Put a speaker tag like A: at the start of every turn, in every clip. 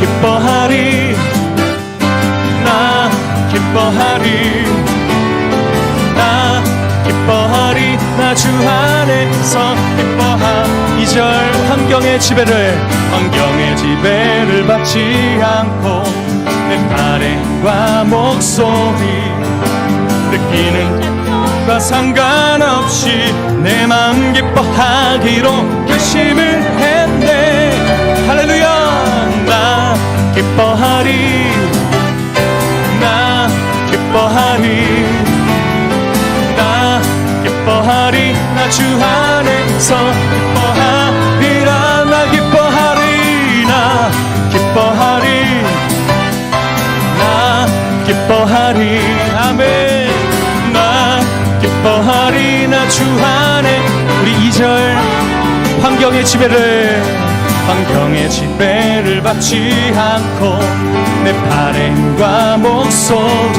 A: 기뻐하리 나 기뻐하리 나 기뻐하리 나 주 안에서 기뻐하 2절 환경의 지배를 받지 않고 내 발행과 목소리 느끼는 과 상관없이 내 마음 기뻐하기로 결심을 했네. 할렐루야 나 기뻐하리 나 기뻐하리 나 기뻐하리 나 주 안에서 기뻐하리라 나 기뻐하리 나 기뻐하리 나 기뻐하리 아멘 나 기뻐하리 나 주 안에 우리 2절 환경의 지배를 받지 않고 내 발행과 목소리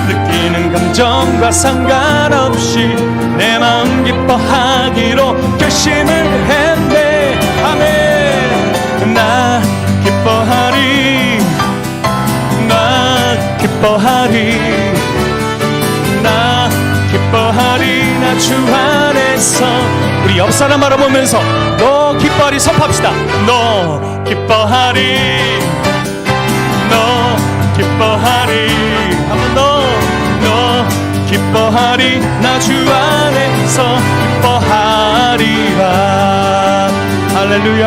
A: 느끼는 감정과 상관없이 내 마음 기뻐하기로 결심을 했네. 아멘 나 기뻐하리 나 기뻐하리 나 기뻐하리 나 주 안에서 우리 옆 사람 바라보면서 너 기뻐하리 선포합시다. 너 기뻐하리 너 기뻐하리 한번 너 기뻐하리 나 주 안에서 기뻐하리라. 할렐루야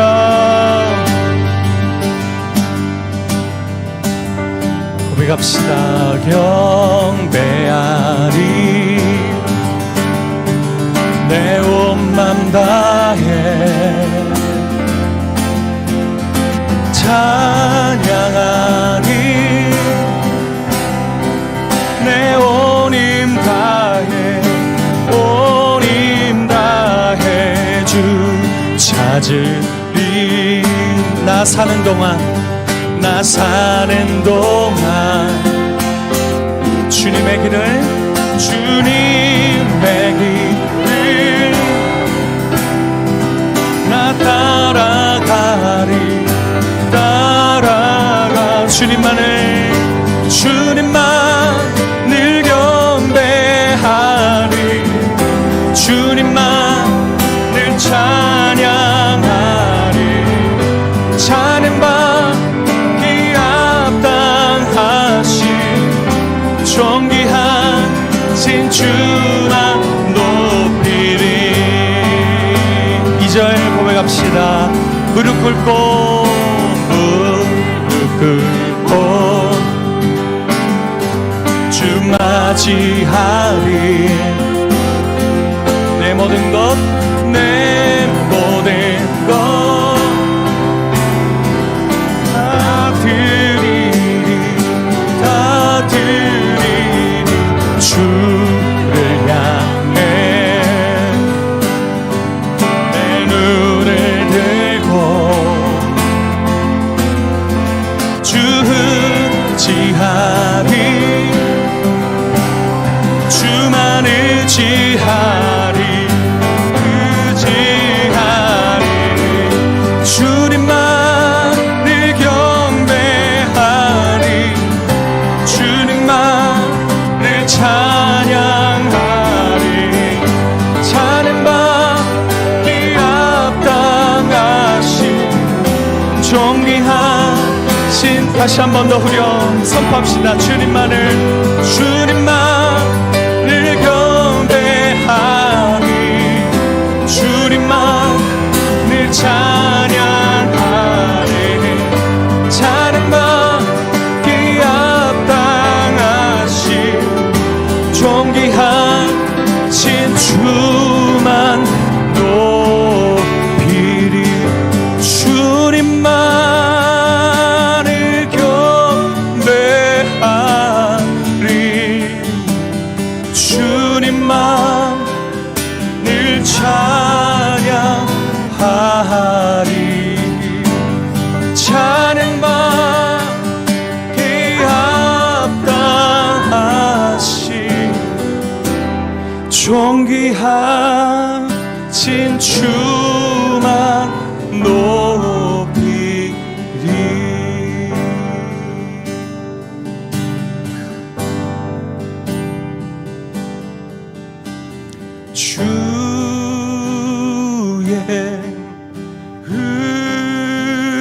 A: 고백합시다. 경배하리 내 온 맘 다해 찬양하리 내 온 힘 다해 온 힘 다해 주 찾으리 나 사는 동안 주님의 길을 나 따라가리 주님만을 경배하리 주님만을 찬양하리 찬양받기 합당하신 존귀하신 주나 높이리. 2절 고백합시다. 무릎 꿇고 주 맞이하리 내 모든 것 다 드리리 주를 향해 내 눈을 들고 주 의지하리 주만 의지하리 주님만을 경배하리 주님만을 찬양하리 찬양받기 합당하신 존귀하신 다시 한 번 더 후렴 선포합시다. 주님만을 경배하리 주님만을 찬양하리 찬양받기 합당하신 존귀하신 주만 높이리 주님만을 경배하리 주님만을 찬양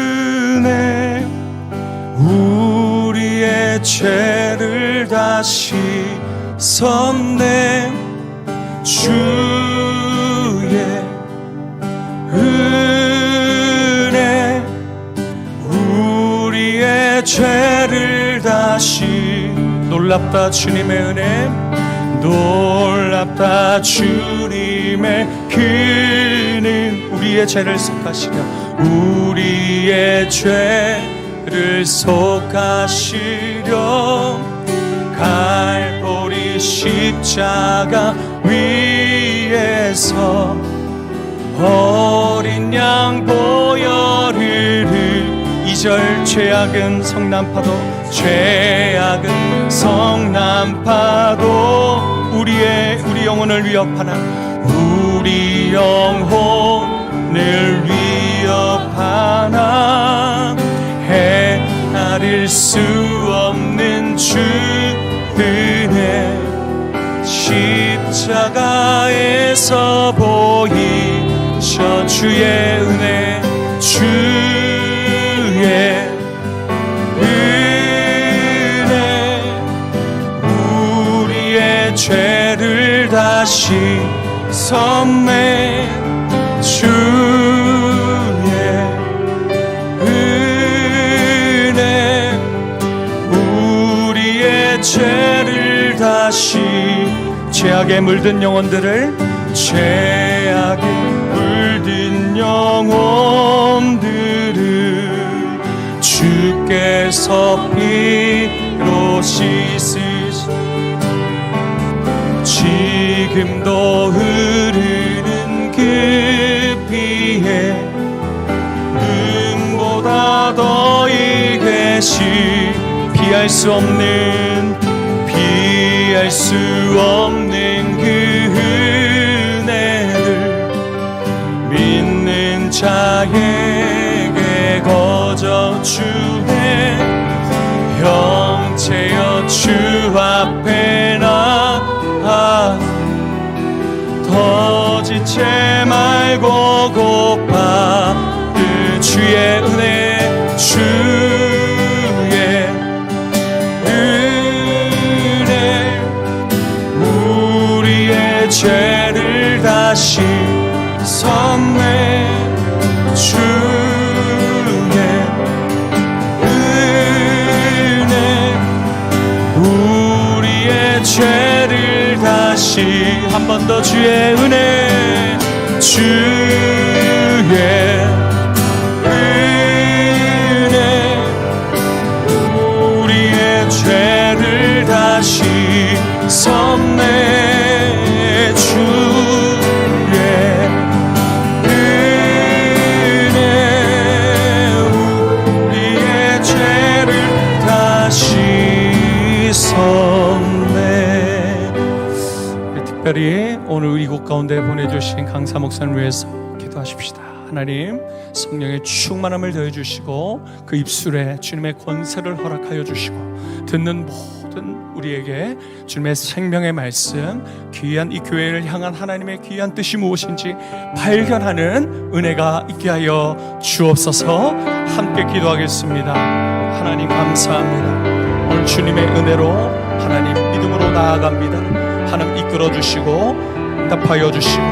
A: 은혜 우리의 죄를 다시 섭네 주의 은혜 우리의 죄를 다시 놀랍다 주님의 은혜 놀랍다 주님의 그는 우리의 죄를 속하시려 우리의 죄를 속하시려 갈보리 십자가 위에서 어린 양 보혈 흐르 2절 죄악은 성난파도 죄악은 성난파도 우리 영혼을 위협하나 우리 영혼을 위협하나 헤아릴 수 없는 주 은혜 십자가에서 보이셔 주의 은혜 주의 은혜 우리의 죄를 다시 섭네 주의 은혜 우리의 죄를 다시 죄악에 물든 영혼들을 죄악에 물든 영혼들을 주께서 피로 씻으시 지금도 흐르는 그 피에 눈보다 더 이게시 피할 수 없는 그 은혜를 믿는 자에게 거저 주네 형체여 주 앞에 나 더 지체 말고 고파 그 주의 은혜 주의 은혜 우리의 죄를 다시 섭네 주의 은혜 우리의 죄를 다시 한 번 더 주의 은혜 주의 은혜 우리의 죄를 다시 섭네 주의 은혜 우리의 죄를 다시 섭네. 특별히 오늘 이곳 가운데 보내주신 강사 목사님을 위해서 기도하십시다. 하나님 성령의 충만함을 더해주시고 그 입술에 주님의 권세를 허락하여 주시고 듣는 모든 우리에게 주님의 생명의 말씀 귀한 이 교회를 향한 하나님의 귀한 뜻이 무엇인지 발견하는 은혜가 있게 하여 주옵소서. 함께 기도하겠습니다. 하나님 감사합니다. 오늘 주님의 은혜로 하나님 믿음으로 나아갑니다. 하나님 이끌어 주시고 응답하여 주시고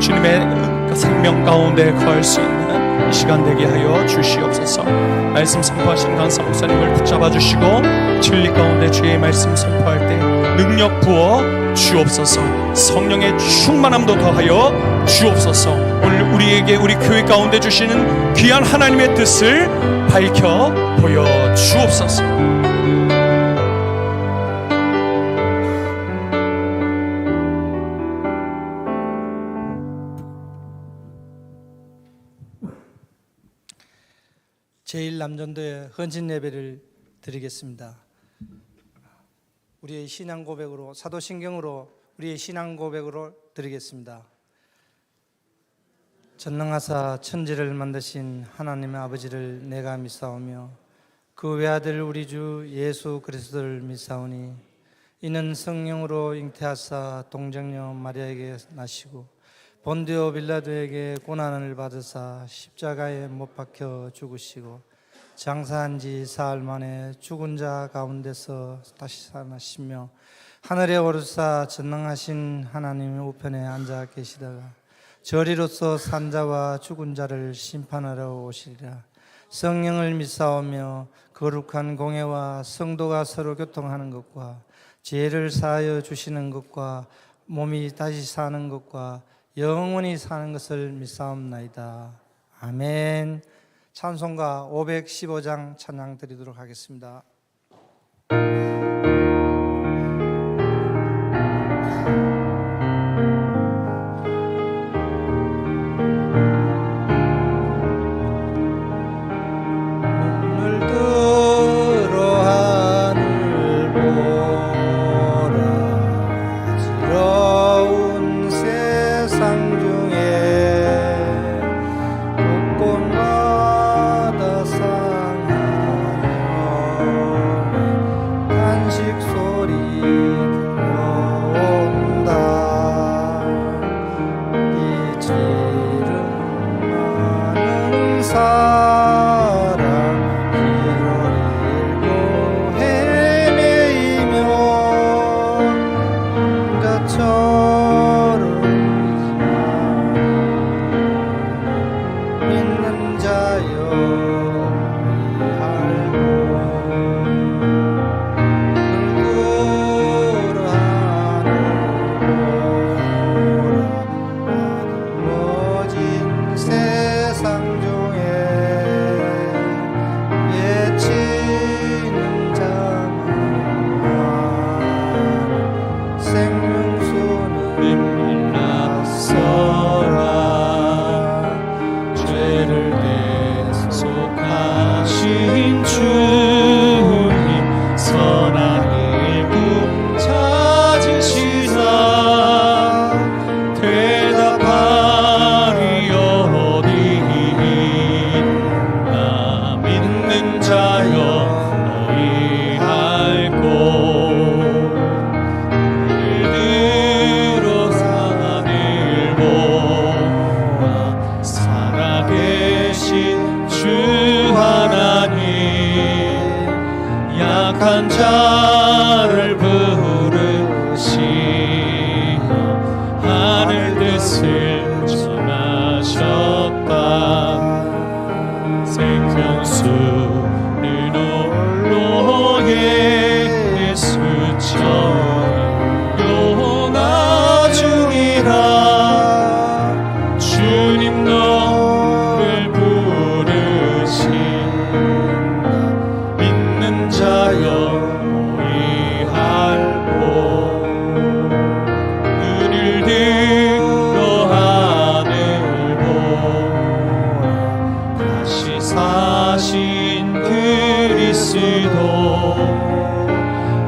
A: 주님의 생명 가운데 거할 수 있는 이 시간 되게 하여 주시옵소서. 말씀 선포하신 강사 목사님을 붙잡아 주시고 진리 가운데 주의 말씀 선포할 때 능력 부어 주옵소서. 성령의 충만함도 더하여 주옵소서. 오늘 우리에게 우리 교회 가운데 주시는 귀한 하나님의 뜻을 밝혀 보여 주옵소서.
B: 제1남전도의 헌신 예배를 드리겠습니다. 우리의 신앙 고백으로 사도신경으로 우리의 신앙 고백으로 드리겠습니다. 전능하사 천지를 만드신 하나님의 아버지를 내가 믿사오며 그 외아들 우리 주 예수 그리스도를 믿사오니 이는 성령으로 잉태하사 동정녀 마리아에게 나시고 본디오 빌라도에게 고난을 받으사 십자가에 못 박혀 죽으시고 장사한 지 사흘 만에 죽은 자 가운데서 다시 살아나시며 하늘에 오르사 전능하신 하나님의 우편에 앉아 계시다가 저리로서 산 자와 죽은 자를 심판하러 오시리라. 성령을 믿사오며 거룩한 공회와 성도가 서로 교통하는 것과 죄를 사하여 주시는 것과 몸이 다시 사는 것과 영원히 사는 것을 믿사옵나이다. 아멘. 찬송가 515장 찬양 드리도록 하겠습니다.
A: 약한 자를 부르시며 하늘 뜻을 전하셨다. 생명수는 홀로 예수처럼 요나중이라. 주님 너를 부르신다. 믿는 자여 모이할고 눈을 들어 하늘 보라. 다시 사신 그리스도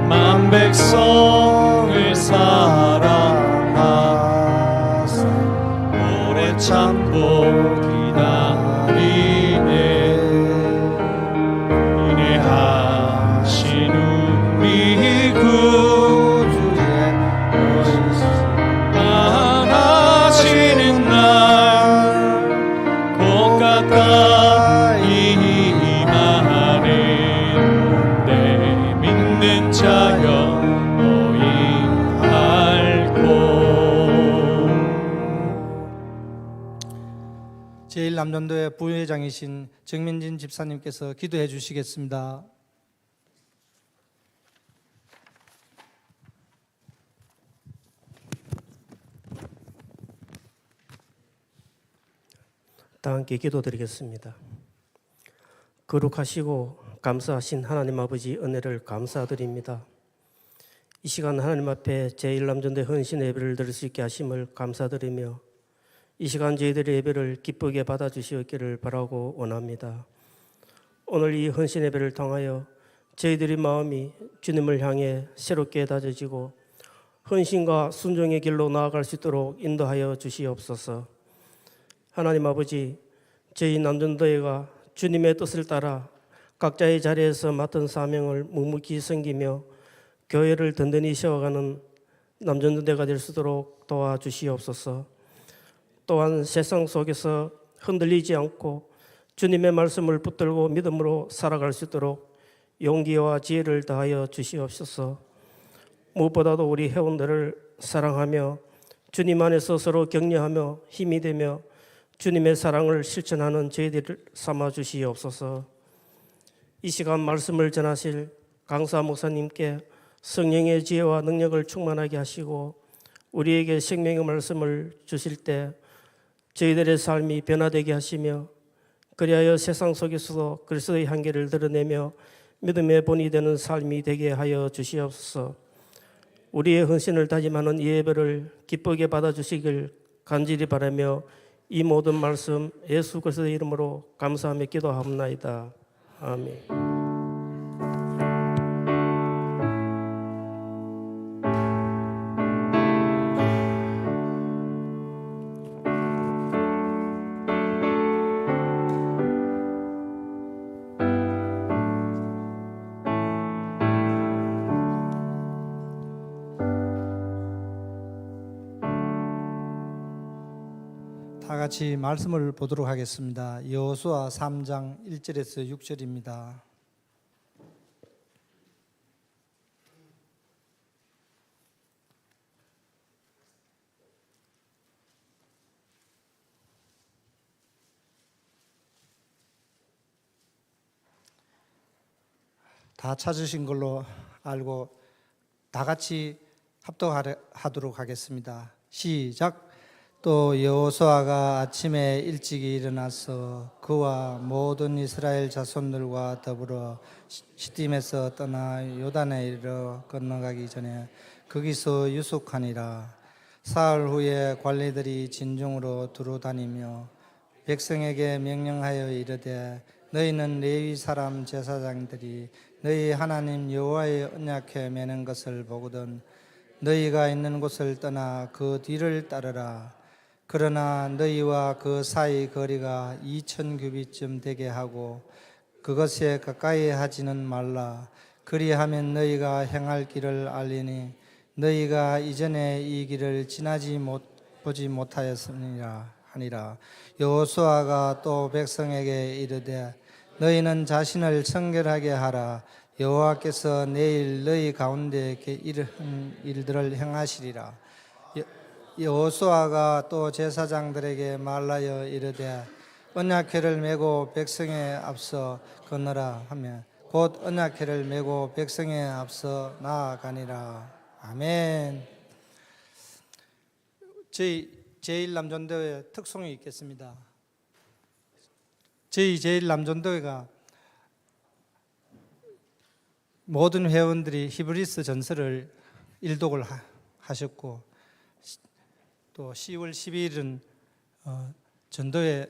A: 만 백성을 사랑하사 오래 참고 기다리네. 인내하신 우리 구주의 나가시는 날 곧 가까이 임하는데 믿는 자여 너희 알고.
B: 제1남전도회 부회장이신 정민진 집사님께서 기도해 주시겠습니다.
C: 다 함께 기도드리겠습니다. 거룩하시고 감사하신 하나님 아버지 은혜를 감사드립니다. 이 시간 하나님 앞에 제1남전대 헌신 예배를 드릴 수 있게 하심을 감사드리며 이 시간 저희들의 예배를 기쁘게 받아주시었기를 바라고 원합니다. 오늘 이 헌신 예배를 통하여 저희들의 마음이 주님을 향해 새롭게 다져지고 헌신과 순종의 길로 나아갈 수 있도록 인도하여 주시옵소서. 하나님 아버지, 저희 남전도회가 주님의 뜻을 따라 각자의 자리에서 맡은 사명을 묵묵히 섬기며 교회를 든든히 세워가는 남전도회가 될 수 있도록 도와주시옵소서. 또한 세상 속에서 흔들리지 않고 주님의 말씀을 붙들고 믿음으로 살아갈 수 있도록 용기와 지혜를 다하여 주시옵소서. 무엇보다도 우리 회원들을 사랑하며 주님 안에서 서로 격려하며 힘이 되며 주님의 사랑을 실천하는 저희들을 삼아 주시옵소서. 이 시간 말씀을 전하실 강사 목사님께 성령의 지혜와 능력을 충만하게 하시고 우리에게 생명의 말씀을 주실 때 저희들의 삶이 변화되게 하시며 그리하여 세상 속에서도 그리스도의 향기를 드러내며 믿음의 본이 되는 삶이 되게 하여 주시옵소서. 우리의 헌신을 다짐하는 이 예배를 기쁘게 받아주시길 간절히 바라며 이 모든 말씀 예수 그리스도의 이름으로 감사하며 기도하옵나이다. 아멘.
B: 다 같이 말씀을 보도록 하겠습니다. 여호수아 3장 1절에서 6절입니다. 다 찾으신 걸로 알고 다 같이 합독하도록 하겠습니다. 시작. 또 여호수아가 아침에 일찍이 일어나서 그와 모든 이스라엘 자손들과 더불어 시딤에서 떠나 요단에 이르러 건너가기 전에 거기서 유숙하니라. 사흘 후에 관리들이 진중으로 두루 다니며 백성에게 명령하여 이르되 너희는 레위 사람 제사장들이 너희 하나님 여호와의 언약궤 매는 것을 보거든 너희가 있는 곳을 떠나 그 뒤를 따르라. 그러나 너희와 그 사이 거리가 2000규빗쯤 되게 하고 그것에 가까이 하지는 말라. 그리하면 너희가 행할 길을 알리니 너희가 이전에 이 길을 보지 못하였으니라 하니라. 여호수아가 또 백성에게 이르되 너희는 자신을 청결하게 하라. 여호와께서 내일 너희 가운데 이러한 일들을 행하시리라. 여호수아가 또 제사장들에게 말하여 이르되 언약궤를 메고 백성에 앞서 건너라 하며 곧 언약궤를 메고 백성에 앞서 나아가니라. 아멘. 저희 제1남전도회 특성이 있겠습니다. 저희 제1남전도회가 모든 회원들이 히브리스 전서를 일독을 하셨고 또 10월 12일은 전도회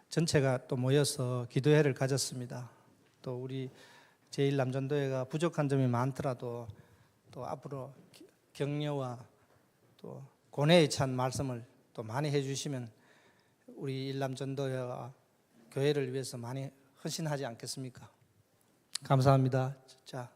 B: 전체가 또 모여서 기도회를 가졌습니다. 또 우리 제1남전도회가 부족한 점이 많더라도 또 앞으로 격려와 또 고뇌에 찬 말씀을 또 많이 해주시면 우리 일남전도회와 교회를 위해서 많이 헌신하지 않겠습니까? 감사합니다. 자.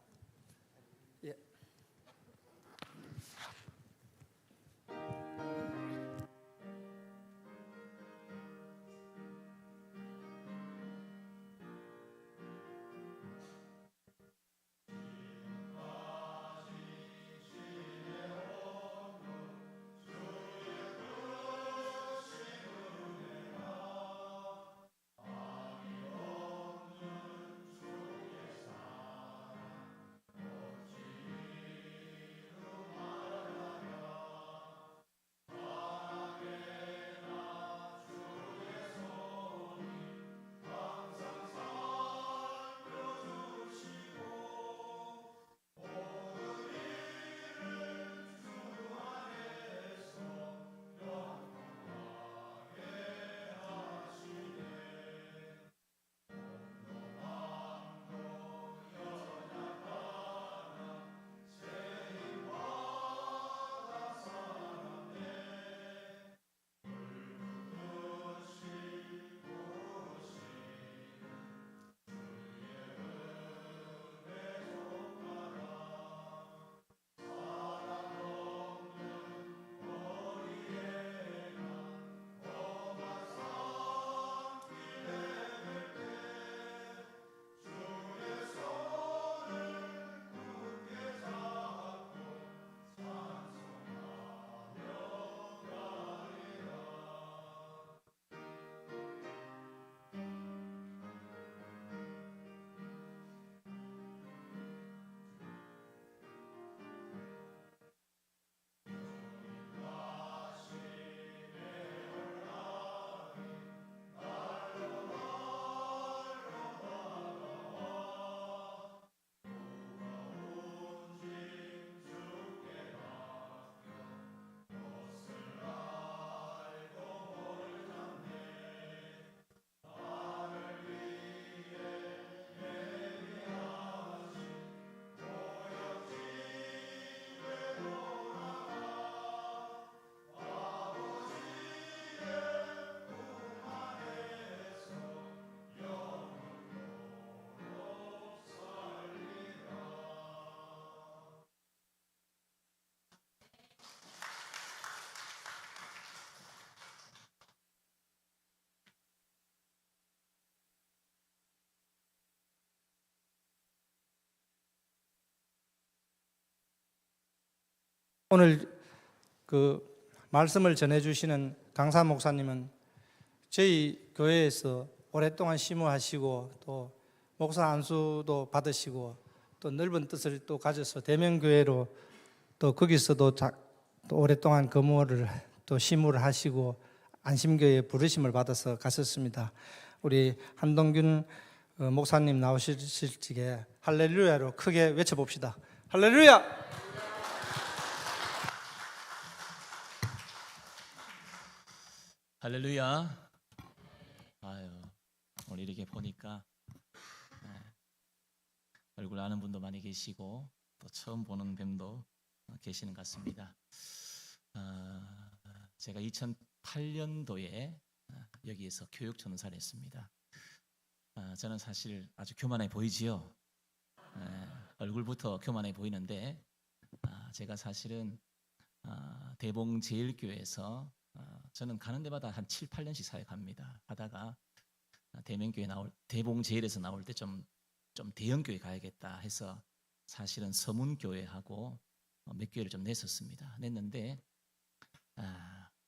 B: 오늘 그 말씀을 전해주시는 강사 목사님은 저희 교회에서 오랫동안 심우하시고 또 목사 안수도 받으시고 또 넓은 뜻을 또 가져서 대명교회로 또 거기서도 또 오랫동안 근무를 또 심우를 하시고 안심교회에 부르심을 받아서 가셨습니다. 우리 한동균 목사님 나오실 적에 할렐루야로 크게 외쳐봅시다. 할렐루야!
D: 할렐루야. 아유, 오늘 이렇게 보니까 얼굴 아는 분도 많이 계시고 또 처음 보는 뱀도 계시는 것 같습니다. 제가 2008년도에 여기에서 교육 전사를 했습니다. 저는 사실 아주 교만해 보이지요. 얼굴부터 교만해 보이는데 제가 사실은 대봉제일교회에서 저는 가는 데마다 한 7, 8년씩 사역합니다. 하다가 대봉제일에서 나올 때 좀 대형교회 가야겠다 해서 사실은 서문교회하고 몇 교회를 좀 냈었습니다. 냈는데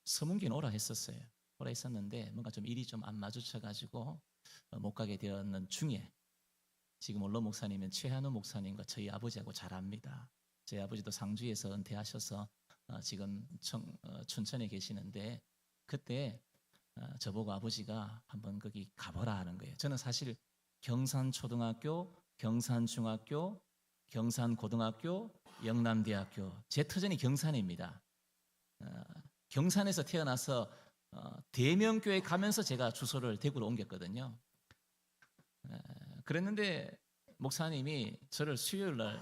D: 서문교회는 오라 했었어요. 오라 했었는데 뭔가 좀 일이 좀 안 마주쳐가지고 못 가게 되었는 중에 지금 원로 목사님은 최한우 목사님과 저희 아버지하고 잘 압니다. 저희 아버지도 상주에서 은퇴하셔서 지금 춘천에 계시는데 그때 저보고 아버지가 한번 거기 가보라 하는 거예요. 저는 사실 경산초등학교, 경산중학교, 경산고등학교, 영남대학교 제 터전이 경산입니다. 경산에서 태어나서 대명교회 가면서 제가 주소를 대구로 옮겼거든요. 그랬는데 목사님이 저를 수요일 날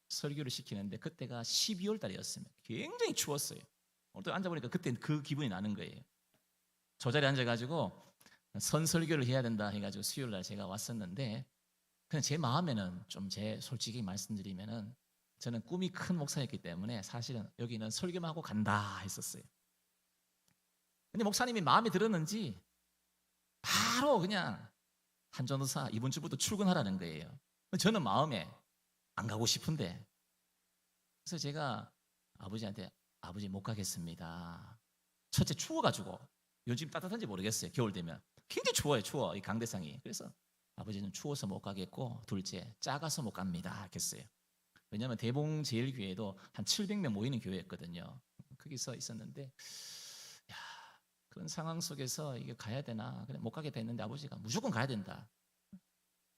D: 설교를 시키는데 그때가 12월 달이었습니다. 굉장히 추웠어요. 오늘 또 앉아보니까 그때 그 기분이 나는 거예요. 저 자리에 앉아가지고 선설교를 해야 된다 해가지고 수요일 날 제가 왔었는데 그냥 제 마음에는 좀 제 솔직히 말씀드리면은 저는 꿈이 큰 목사였기 때문에 사실은 여기는 설교만 하고 간다 했었어요. 근데 목사님이 마음에 들었는지 바로 그냥 한전도사 이번 주부터 출근하라는 거예요. 저는 마음에 안 가고 싶은데 그래서 제가 아버지한테 아버지 못 가겠습니다. 첫째 추워가지고 요즘 따뜻한지 모르겠어요. 겨울 되면 굉장히 추워요. 추워 이 강대상이. 그래서 아버지는 추워서 못 가겠고 둘째 작아서 못 갑니다 했어요. 왜냐하면 대봉제일교회도 한 700명 모이는 교회였거든요. 거기서 있었는데 야, 그런 상황 속에서 이게 가야 되나 그래 못 가게 됐는데 아버지가 무조건 가야 된다.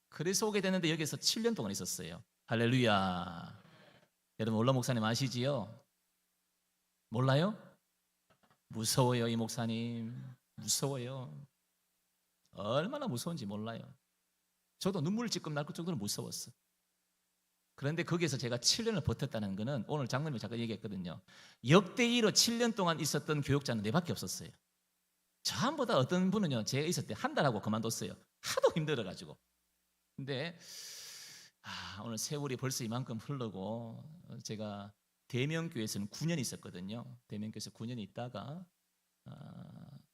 D: 그래서 오게 됐는데 여기서 7년 동안 있었어요. 할렐루야. 여러분 원로 목사님 아시지요? 몰라요? 무서워요 이 목사님. 무서워요. 얼마나 무서운지 몰라요. 저도 눈물 찔끔 날 정도로 무서웠어. 그런데 거기에서 제가 7년을 버텼다는 것은 오늘 장로님이 잠깐 얘기했거든요. 역대1로 7년 동안 있었던 교육자는 4밖에 없었어요. 저보다 어떤 분은요 제가 있을 때 한 달하고 그만뒀어요. 하도 힘들어가지고. 근데 오늘 세월이 벌써 이만큼 흐르고 제가 대명교회에서는 9년 있었거든요. 대명교회에서 9년 있다가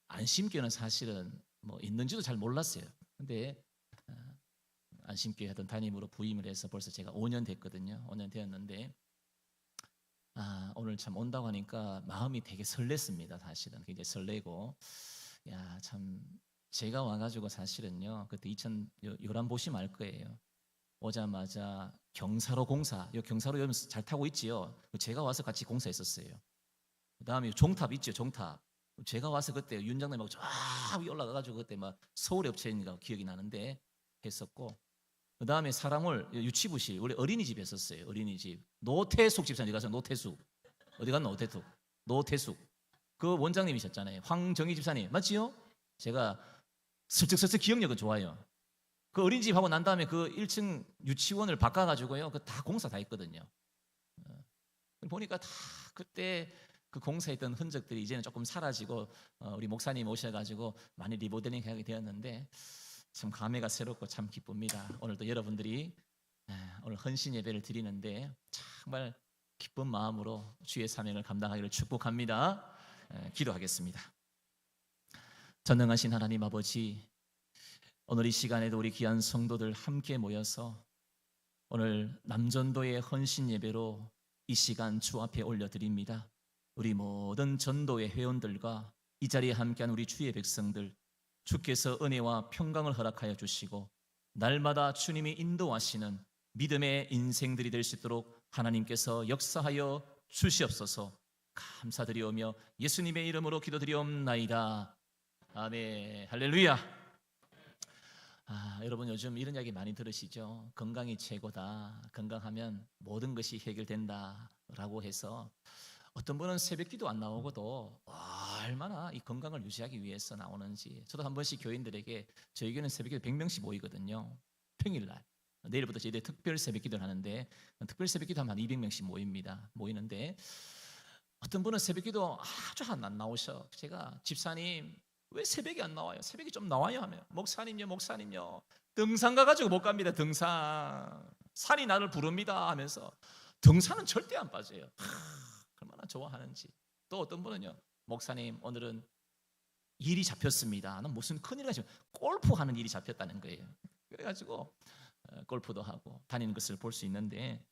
D: 안심교회는 사실은 뭐 있는지도 잘 몰랐어요. 근데 안심교회 하던 담임으로 부임을 해서 벌써 제가 5년 됐거든요. 5년 되었는데 오늘 참 온다고 하니까 마음이 되게 설렜습니다. 사실은 굉장히 설레고 야, 참 제가 와가지고 사실은요 그때 요람 보시면 알 거예요. 오자마자 경사로 공사, 요 경사로 여러분 잘 타고 있지요. 제가 와서 같이 공사했었어요. 그다음에 종탑 있죠, 종탑. 제가 와서 그때 윤장님하고 쫙 위에 올라가가지고 그때 막 서울 업체인가 기억이 나는데 했었고, 그다음에 사랑홀 유치부실 우리 어린이집 했었어요. 어린이집 노태숙 집사님 어디 가서 노태숙 어디 갔나 노태숙 그 원장님이셨잖아요. 황정희 집사님 맞지요? 제가 슬쩍슬쩍 기억력은 좋아요. 그 어린이집 하고 난 다음에 그 1층 유치원을 바꿔가지고요 그 다 공사 다 했거든요. 보니까 다 그때 그 공사했던 흔적들이 이제는 조금 사라지고 우리 목사님 오셔가지고 많이 리모델링 하게 되었는데 참 감회가 새롭고 참 기쁩니다. 오늘도 여러분들이 오늘 헌신 예배를 드리는데 정말 기쁜 마음으로 주의 사명을 감당하기를 축복합니다. 기도하겠습니다. 전능하신 하나님 아버지, 오늘 이 시간에도 우리 귀한 성도들 함께 모여서 오늘 남전도의 헌신 예배로 이 시간 주 앞에 올려드립니다. 우리 모든 전도의 회원들과 이 자리에 함께한 우리 주의 백성들, 주께서 은혜와 평강을 허락하여 주시고 날마다 주님이 인도하시는 믿음의 인생들이 될 수 있도록 하나님께서 역사하여 주시옵소서. 감사드리오며 예수님의 이름으로 기도드리옵나이다. 아멘. 할렐루야. 여러분 요즘 이런 이야기 많이 들으시죠? 건강이 최고다. 건강하면 모든 것이 해결된다라고 해서 어떤 분은 새벽기도 안 나오고도 얼마나 이 건강을 유지하기 위해서 나오는지. 저도 한 번씩 교인들에게 저희 교회는 새벽기도 100명씩 모이거든요. 평일날. 내일부터 저희들 특별 새벽기도를 하는데 특별 새벽기도 하면 한 200명씩 모이는데 어떤 분은 새벽기도 아주 안 나오셔. 제가 집사님 왜 새벽에 안 나와요? 새벽에 좀 나와요 하면 목사님요 등산 가가지고 못 갑니다. 등산 산이 나를 부릅니다 하면서 등산은 절대 안 빠져요. 얼마나 좋아하는지. 또 어떤 분은요, 목사님 오늘은 일이 잡혔습니다. 나는 무슨 큰일 하시면 골프하는 일이 잡혔다는 거예요. 그래가지고 골프도 하고 다니는 것을 볼 수 있는데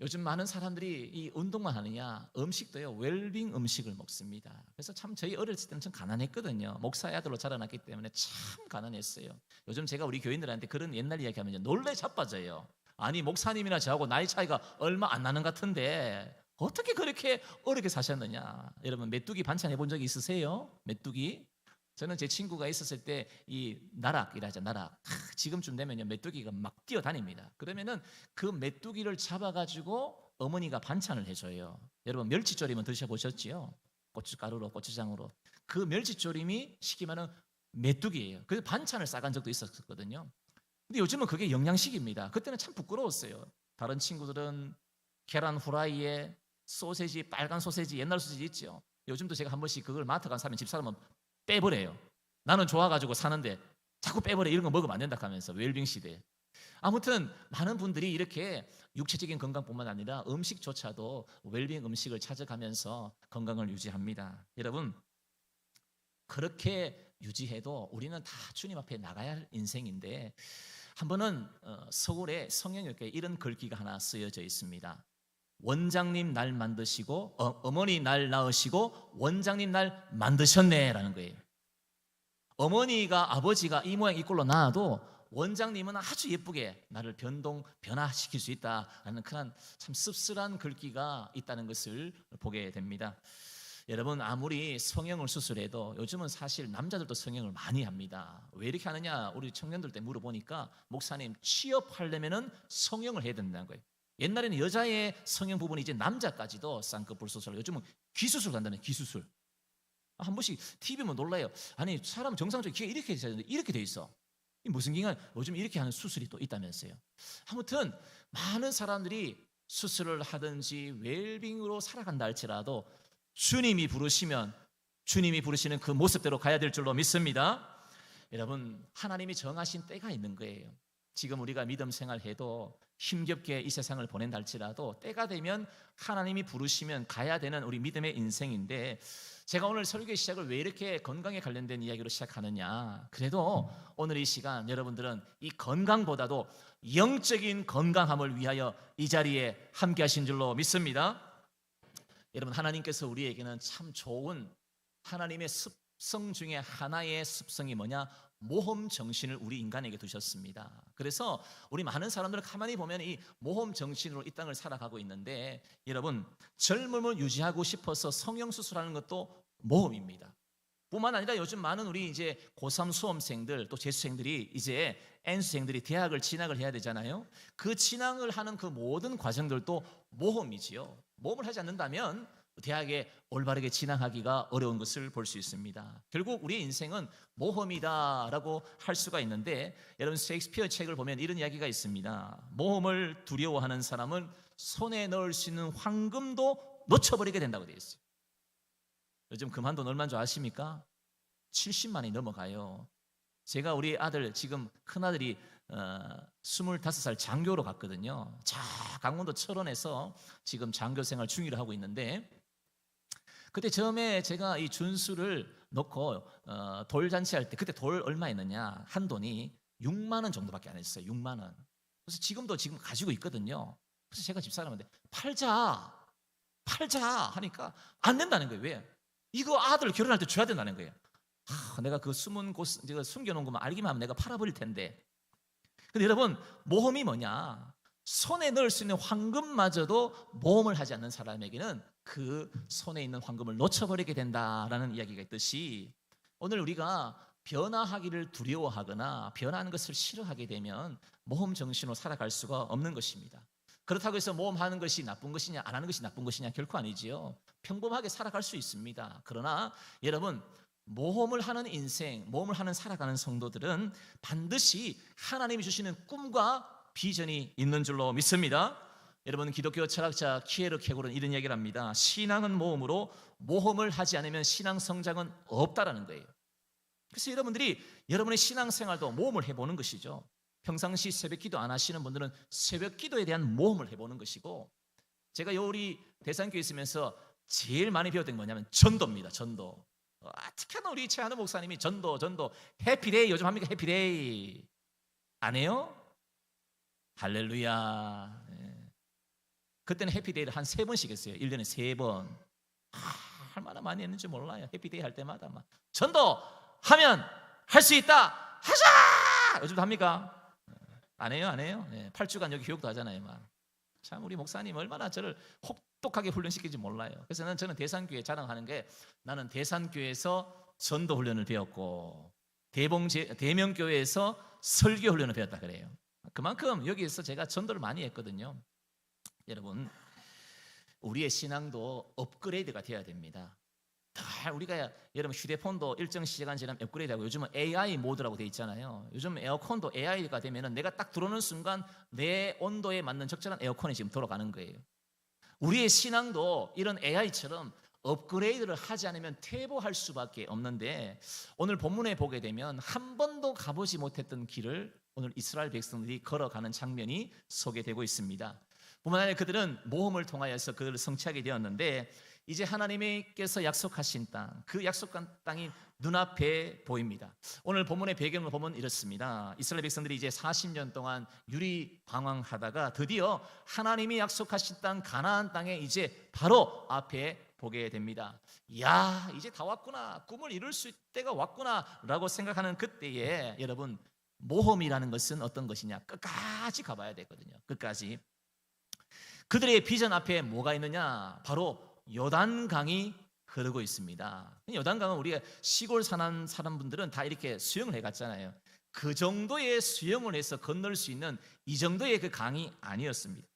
D: 요즘 많은 사람들이 이 운동만 하느냐 음식도요 웰빙 음식을 먹습니다. 그래서 참 저희 어렸을 때는 좀 가난했거든요. 목사의 아들로 자라났기 때문에 참 가난했어요. 요즘 제가 우리 교인들한테 그런 옛날 이야기하면 놀래 자빠져요. 아니 목사님이나 저하고 나이 차이가 얼마 안 나는 것 같은데 어떻게 그렇게 어렵게 사셨느냐. 여러분 메뚜기 반찬 해본 적이 있으세요? 메뚜기? 저는 제 친구가 있었을 때 이 나락이라죠. 나락. 지금쯤 되면요 메뚜기가 막 뛰어다닙니다. 그러면은 그 메뚜기를 잡아가지고 어머니가 반찬을 해줘요. 여러분 멸치조림은 드셔보셨지요? 고춧가루로 고추장으로 그 멸치조림이 시키면은 메뚜기예요. 그래서 반찬을 싸간 적도 있었거든요. 근데 요즘은 그게 영양식입니다. 그때는 참 부끄러웠어요. 다른 친구들은 계란 후라이에 소세지, 빨간 소세지, 옛날 소세지 있죠. 요즘도 제가 한 번씩 그걸 마트 간 사면 집사람은 빼버려요. 나는 좋아가지고 사는데 자꾸 빼버려. 이런 거 먹으면 안 된다 하면서 웰빙 시대에. 아무튼 많은 분들이 이렇게 육체적인 건강뿐만 아니라 음식조차도 웰빙 음식을 찾아가면서 건강을 유지합니다. 여러분 그렇게 유지해도 우리는 다 주님 앞에 나가야 할 인생인데 한 번은 서울에 성형외과에 이런 글귀가 하나 쓰여져 있습니다. 원장님 날 만드시고 어머니 날 낳으시고 원장님 날 만드셨네라는 거예요. 어머니가 아버지가 이 모양 이 꼴로 낳아도 원장님은 아주 예쁘게 나를 변화시킬 수 있다라는 그런 참 씁쓸한 글귀가 있다는 것을 보게 됩니다. 여러분 아무리 성형을 수술해도 요즘은 사실 남자들도 성형을 많이 합니다. 왜 이렇게 하느냐 우리 청년들 때 물어보니까 목사님 취업하려면은 성형을 해야 된다는 거예요. 옛날에는 여자의 성형 부분이 이제 남자까지도 쌍꺼풀 수술, 요즘은 귀수술 간다는 귀수술. 한 번씩 TV 보면 놀라요. 아니 사람 정상적으로 귀가 이렇게 있어야 되는데 이렇게 돼 있어. 이 무슨 기가 요즘 이렇게 하는 수술이 또 있다면서요. 아무튼 많은 사람들이 수술을 하든지 웰빙으로 살아간다 할지라도 주님이 부르시면 주님이 부르시는 그 모습대로 가야 될 줄로 믿습니다. 여러분 하나님이 정하신 때가 있는 거예요. 지금 우리가 믿음 생활해도 힘겹게 이 세상을 보낸다 할지라도 때가 되면 하나님이 부르시면 가야 되는 우리 믿음의 인생인데 제가 오늘 설교의 시작을 왜 이렇게 건강에 관련된 이야기로 시작하느냐. 그래도 오늘 이 시간 여러분들은 이 건강보다도 영적인 건강함을 위하여 이 자리에 함께 하신 줄로 믿습니다. 여러분 하나님께서 우리에게는 참 좋은 하나님의 습성 중에 하나의 습성이 뭐냐? 모험 정신을 우리 인간에게 두셨습니다. 그래서 우리 많은 사람들은 가만히 보면 이 모험 정신으로 이 땅을 살아가고 있는데 여러분 젊음을 유지하고 싶어서 성형 수술하는 것도 모험입니다. 뿐만 아니라 요즘 많은 우리 이제 고3 수험생들 또 재수생들이 이제 N수생들이 대학을 진학을 해야 되잖아요. 그 진학을 하는 그 모든 과정들도 모험이지요. 모험을 하지 않는다면 대학에 올바르게 진학하기가 어려운 것을 볼 수 있습니다. 결국 우리의 인생은 모험이다라고 할 수가 있는데 여러분 셰익스피어 책을 보면 이런 이야기가 있습니다. 모험을 두려워하는 사람은 손에 넣을 수 있는 황금도 놓쳐버리게 된다고 되어 있어요. 요즘 금한돈 얼마인 줄 아십니까? 70만이 넘어가요. 제가 우리 아들 지금 큰아들이 25살 장교로 갔거든요. 강원도 철원에서 지금 장교 생활 중위를 하고 있는데 그때 처음에 제가 이 준수를 넣고 돌잔치 할 때 그때 돌 얼마 했느냐 한 돈이 6만 원 정도밖에 안 했어요. 6만 원. 그래서 지금 가지고 있거든요. 그래서 제가 집사람한테 팔자 하니까 안 된다는 거예요. 왜? 이거 아들 결혼할 때 줘야 된다는 거예요. 내가 그 숨은 곳 제가 숨겨놓은 것만 알기만 하면 내가 팔아버릴 텐데. 근데 여러분, 모험이 뭐냐? 손에 넣을 수 있는 황금마저도 모험을 하지 않는 사람에게는 그 손에 있는 황금을 놓쳐버리게 된다라는 이야기가 있듯이, 오늘 우리가 변화하기를 두려워하거나 변화하는 것을 싫어하게 되면 모험 정신으로 살아갈 수가 없는 것입니다. 그렇다고 해서 모험하는 것이 나쁜 것이냐, 안 하는 것이 나쁜 것이냐, 결코 아니지요. 평범하게 살아갈 수 있습니다. 그러나 여러분, 모험을 하는 인생, 모험을 하는 살아가는 성도들은 반드시 하나님이 주시는 꿈과 비전이 있는 줄로 믿습니다. 여러분, 기독교 철학자 키에르 케고르는 이런 얘기를 합니다. 신앙은 모험으로, 모험을 하지 않으면 신앙 성장은 없다라는 거예요. 그래서 여러분들이 여러분의 신앙생활도 모험을 해보는 것이죠. 평상시 새벽기도 안 하시는 분들은 새벽기도에 대한 모험을 해보는 것이고, 제가 우리 대산교회 있으면서 제일 많이 배웠던 게 뭐냐면 전도입니다. 전도. 특히나 우리 최한우 목사님이 전도 해피데이 요즘 합니까? 해피데이 안 해요? 할렐루야. 그때는 해피데이를 한 3번씩 했어요. 1년에 3번. 얼마나 많이 했는지 몰라요. 해피데이 할 때마다 막 전도하면 할 수 있다, 하자. 요즘도 합니까? 안 해요? 8주간 여기 교육도 하잖아요. 참 우리 목사님 얼마나 저를 혹독하게 훈련시키는지 몰라요. 그래서 저는 대산교회 자랑하는 게, 나는 대산교회에서 전도 훈련을 배웠고 대명교회에서 설교 훈련을 배웠다 그래요. 그만큼 여기에서 제가 전도를 많이 했거든요. 여러분, 우리의 신앙도 업그레이드가 되어야 됩니다. 우리가 여러분 휴대폰도 일정 시간 지나면 업그레이드하고, 요즘은 AI 모드라고 돼 있잖아요. 요즘 에어컨도 AI가 되면은 내가 딱 들어오는 순간 내 온도에 맞는 적절한 에어컨이 지금 돌아가는 거예요. 우리의 신앙도 이런 AI처럼 업그레이드를 하지 않으면 퇴보할 수밖에 없는데, 오늘 본문에 보게 되면 한 번도 가보지 못했던 길을 오늘 이스라엘 백성들이 걸어가는 장면이 소개되고 있습니다. 뿐만 아니라 그들은 모험을 통하여서 그들을 성취하게 되었는데, 이제 하나님께서 약속하신 땅, 그 약속한 땅이 눈앞에 보입니다. 오늘 본문의 배경을 보면 이렇습니다. 이스라엘 백성들이 이제 40년 동안 유리 방황하다가 드디어 하나님이 약속하신 땅 가나안 땅에 이제 바로 앞에 보게 됩니다. 야, 이제 다 왔구나, 꿈을 이룰 수 있을 때가 왔구나 라고 생각하는 그때에, 여러분, 모험이라는 것은 어떤 것이냐? 끝까지 가봐야 되거든요. 끝까지. 그들의 비전 앞에 뭐가 있느냐? 바로 요단강이 흐르고 있습니다. 요단강은 우리가 시골 사는 사람분들은 다 이렇게 수영을 해갔잖아요. 그 정도의 수영을 해서 건널 수 있는 이 정도의 그 강이 아니었습니다.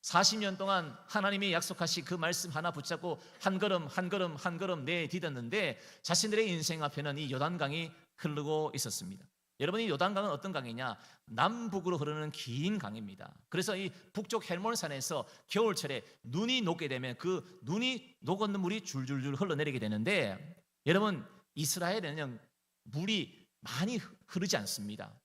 D: 40년 동안 하나님이 약속하신 그 말씀 하나 붙잡고 한 걸음 한 걸음 한 걸음 내디뎠는데, 자신들의 인생 앞에는 이 요단강이 흐르고 있었습니다. 여러분, 이 요단강은 어떤 강이냐? 남북으로 흐르는 긴 강입니다. 그래서 이 북쪽 헬몬산에서 겨울철에 눈이 녹게 되면 그 눈이 녹은 물이 줄줄줄 흘러내리게 되는데, 여러분, 이스라엘에는 물이 많이 흐르지 않습니다.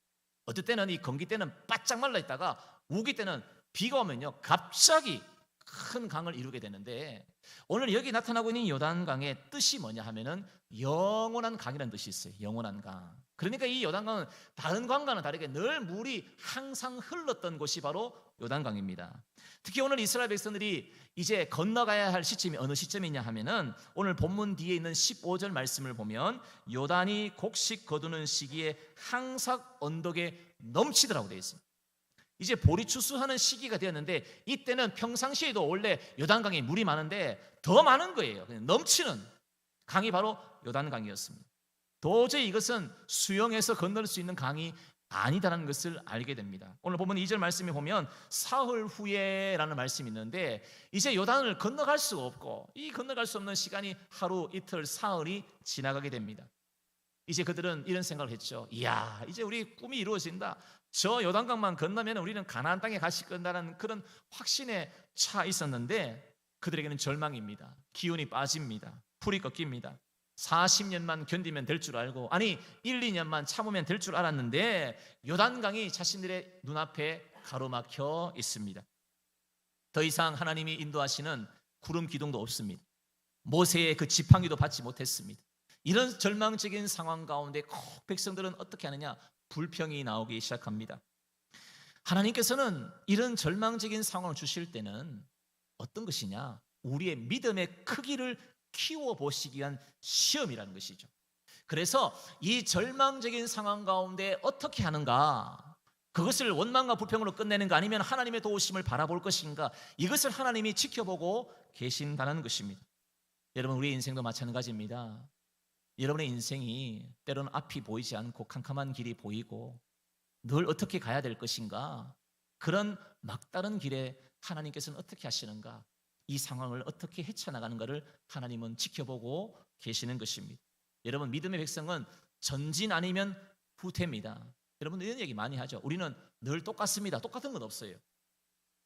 D: 어떨 때는 이 건기 때는 바짝 말라 있다가 우기 때는 비가 오면요 갑자기 큰 강을 이루게 되는데, 오늘 여기 나타나고 있는 요단강의 뜻이 뭐냐 하면은 영원한 강이라는 뜻이 있어요. 영원한 강. 그러니까 이 요단강은 다른 강과는 다르게 늘 물이 항상 흘렀던 곳이 바로 요단강입니다. 특히 오늘 이스라엘 백성들이 이제 건너가야 할 시점이 어느 시점이냐 하면은, 오늘 본문 뒤에 있는 15절 말씀을 보면 요단이 곡식 거두는 시기에 항상 언덕에 넘치더라고 되어 있습니다. 이제 보리 추수하는 시기가 되었는데, 이때는 평상시에도 원래 요단강에 물이 많은데 더 많은 거예요. 그냥 넘치는 강이 바로 요단강이었습니다. 도저히 이것은 수영해서 건널 수 있는 강이 아니다라는 것을 알게 됩니다. 오늘 보면 2절 말씀에 보면 사흘 후에라는 말씀이 있는데, 이제 요단을 건너갈 수가 없고, 이 건너갈 수 없는 시간이 하루, 이틀, 사흘이 지나가게 됩니다. 이제 그들은 이런 생각을 했죠. 이야, 이제 우리 꿈이 이루어진다. 저 요단강만 건너면 우리는 가나안 땅에 갈 수 있다는 그런 확신에 차 있었는데, 그들에게는 절망입니다. 기운이 빠집니다. 풀이 꺾입니다. 40년만 견디면 될 줄 알고, 아니 1, 2년만 참으면 될 줄 알았는데, 요단강이 자신들의 눈앞에 가로막혀 있습니다. 더 이상 하나님이 인도하시는 구름 기둥도 없습니다. 모세의 그 지팡이도 받지 못했습니다. 이런 절망적인 상황 가운데 꼭 백성들은 어떻게 하느냐? 불평이 나오기 시작합니다. 하나님께서는 이런 절망적인 상황을 주실 때는 어떤 것이냐? 우리의 믿음의 크기를 키워보시기 위한 시험이라는 것이죠. 그래서 이 절망적인 상황 가운데 어떻게 하는가, 그것을 원망과 불평으로 끝내는가, 아니면 하나님의 도우심을 바라볼 것인가, 이것을 하나님이 지켜보고 계신다는 것입니다. 여러분, 우리의 인생도 마찬가지입니다. 여러분의 인생이 때로는 앞이 보이지 않고 캄캄한 길이 보이고 늘 어떻게 가야 될 것인가, 그런 막다른 길에 하나님께서는 어떻게 하시는가, 이 상황을 어떻게 헤쳐나가는가를 하나님은 지켜보고 계시는 것입니다. 여러분, 믿음의 백성은 전진 아니면 후퇴입니다. 여러분, 이런 얘기 많이 하죠. 우리는 늘 똑같습니다. 똑같은 건 없어요.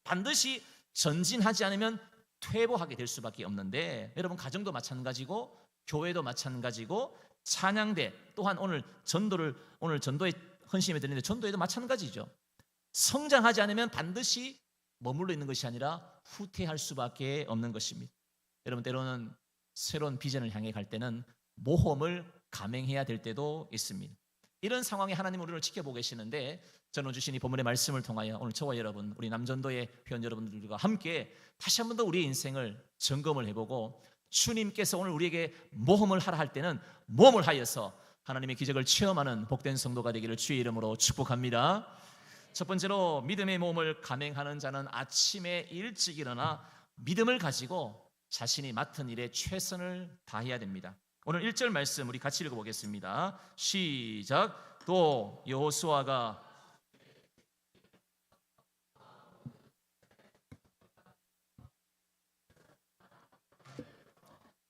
D: 반드시 전진하지 않으면 퇴보하게 될 수밖에 없는데, 여러분, 가정도 마찬가지고 교회도 마찬가지고 찬양대 또한 오늘 전도에 헌신에 드리는데 전도에도 마찬가지죠. 성장하지 않으면 반드시 머물러 있는 것이 아니라 후퇴할 수밖에 없는 것입니다. 여러분, 때로는 새로운 비전을 향해 갈 때는 모험을 감행해야 될 때도 있습니다. 이런 상황에 하나님은 우리를 지켜보고 계시는데, 저는 주신 이 본문의 말씀을 통하여 오늘 저와 여러분, 우리 남전도의 회원 여러분들과 함께 다시 한 번 더 우리의 인생을 점검을 해보고, 주님께서 오늘 우리에게 모험을 하라 할 때는 모험을 하여서 하나님의 기적을 체험하는 복된 성도가 되기를 주의 이름으로 축복합니다. 첫 번째로, 믿음의 모험을 감행하는 자는 아침에 일찍 일어나 믿음을 가지고 자신이 맡은 일에 최선을 다해야 됩니다. 오늘 1절 말씀 우리 같이 읽어보겠습니다. 시작. 또 여호수아가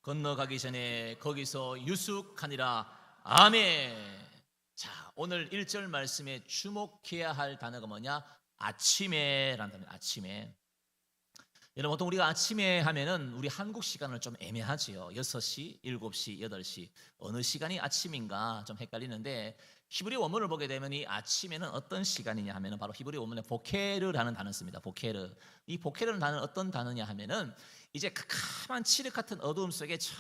D: 건너가기 전에 거기서 유숙하니라. 아멘. 자, 오늘 1절 말씀에 주목해야 할 단어가 뭐냐? 아침에라는 단어예요. 아침에. 여러분, 보통 우리가 아침에 하면은 우리 한국 시간을 좀 애매하지요. 6시, 7시, 8시 어느 시간이 아침인가 좀 헷갈리는데, 히브리 원문을 보게 되면 이 아침에는 어떤 시간이냐 하면은 바로 히브리 원문에 보케르라는 단어를 씁니다. 보케르. 이 보케르라는 단어는 어떤 단어냐 하면은 이제 캄캄한 칠흑 같은 어두움 속에 저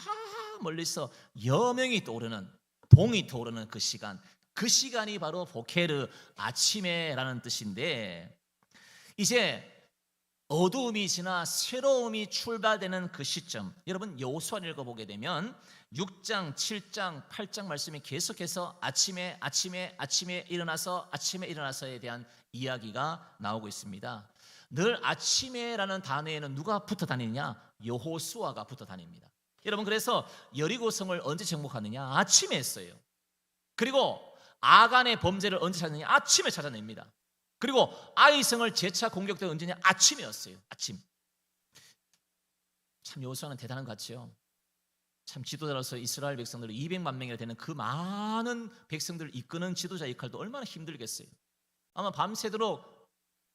D: 멀리서 여명이 떠오르는, 봉이 떠오르는 그 시간, 그 시간이 바로 보케르, 아침에라는 뜻인데, 이제 어두움이 지나 새로움이 출발되는 그 시점, 여러분 여호수아를 읽어보게 되면 6장, 7장, 8장 말씀이 계속해서 아침에 일어나서에 대한 이야기가 나오고 있습니다. 늘 아침에라는 단어에는 누가 붙어 다니냐? 여호수아가 붙어 다닙니다. 여러분, 그래서 여리고성을 언제 정복하느냐? 아침에 했어요. 그리고 아간의 범죄를 언제 찾느냐? 아침에 찾아냅니다. 그리고 아이성을 재차 공격된 언제냐? 아침이었어요. 아침. 참 여호수아는 대단한 것 같죠. 참 지도자로서 이스라엘 백성들 200만 명이나 되는 그 많은 백성들을 이끄는 지도자 역할도 얼마나 힘들겠어요. 아마 밤새도록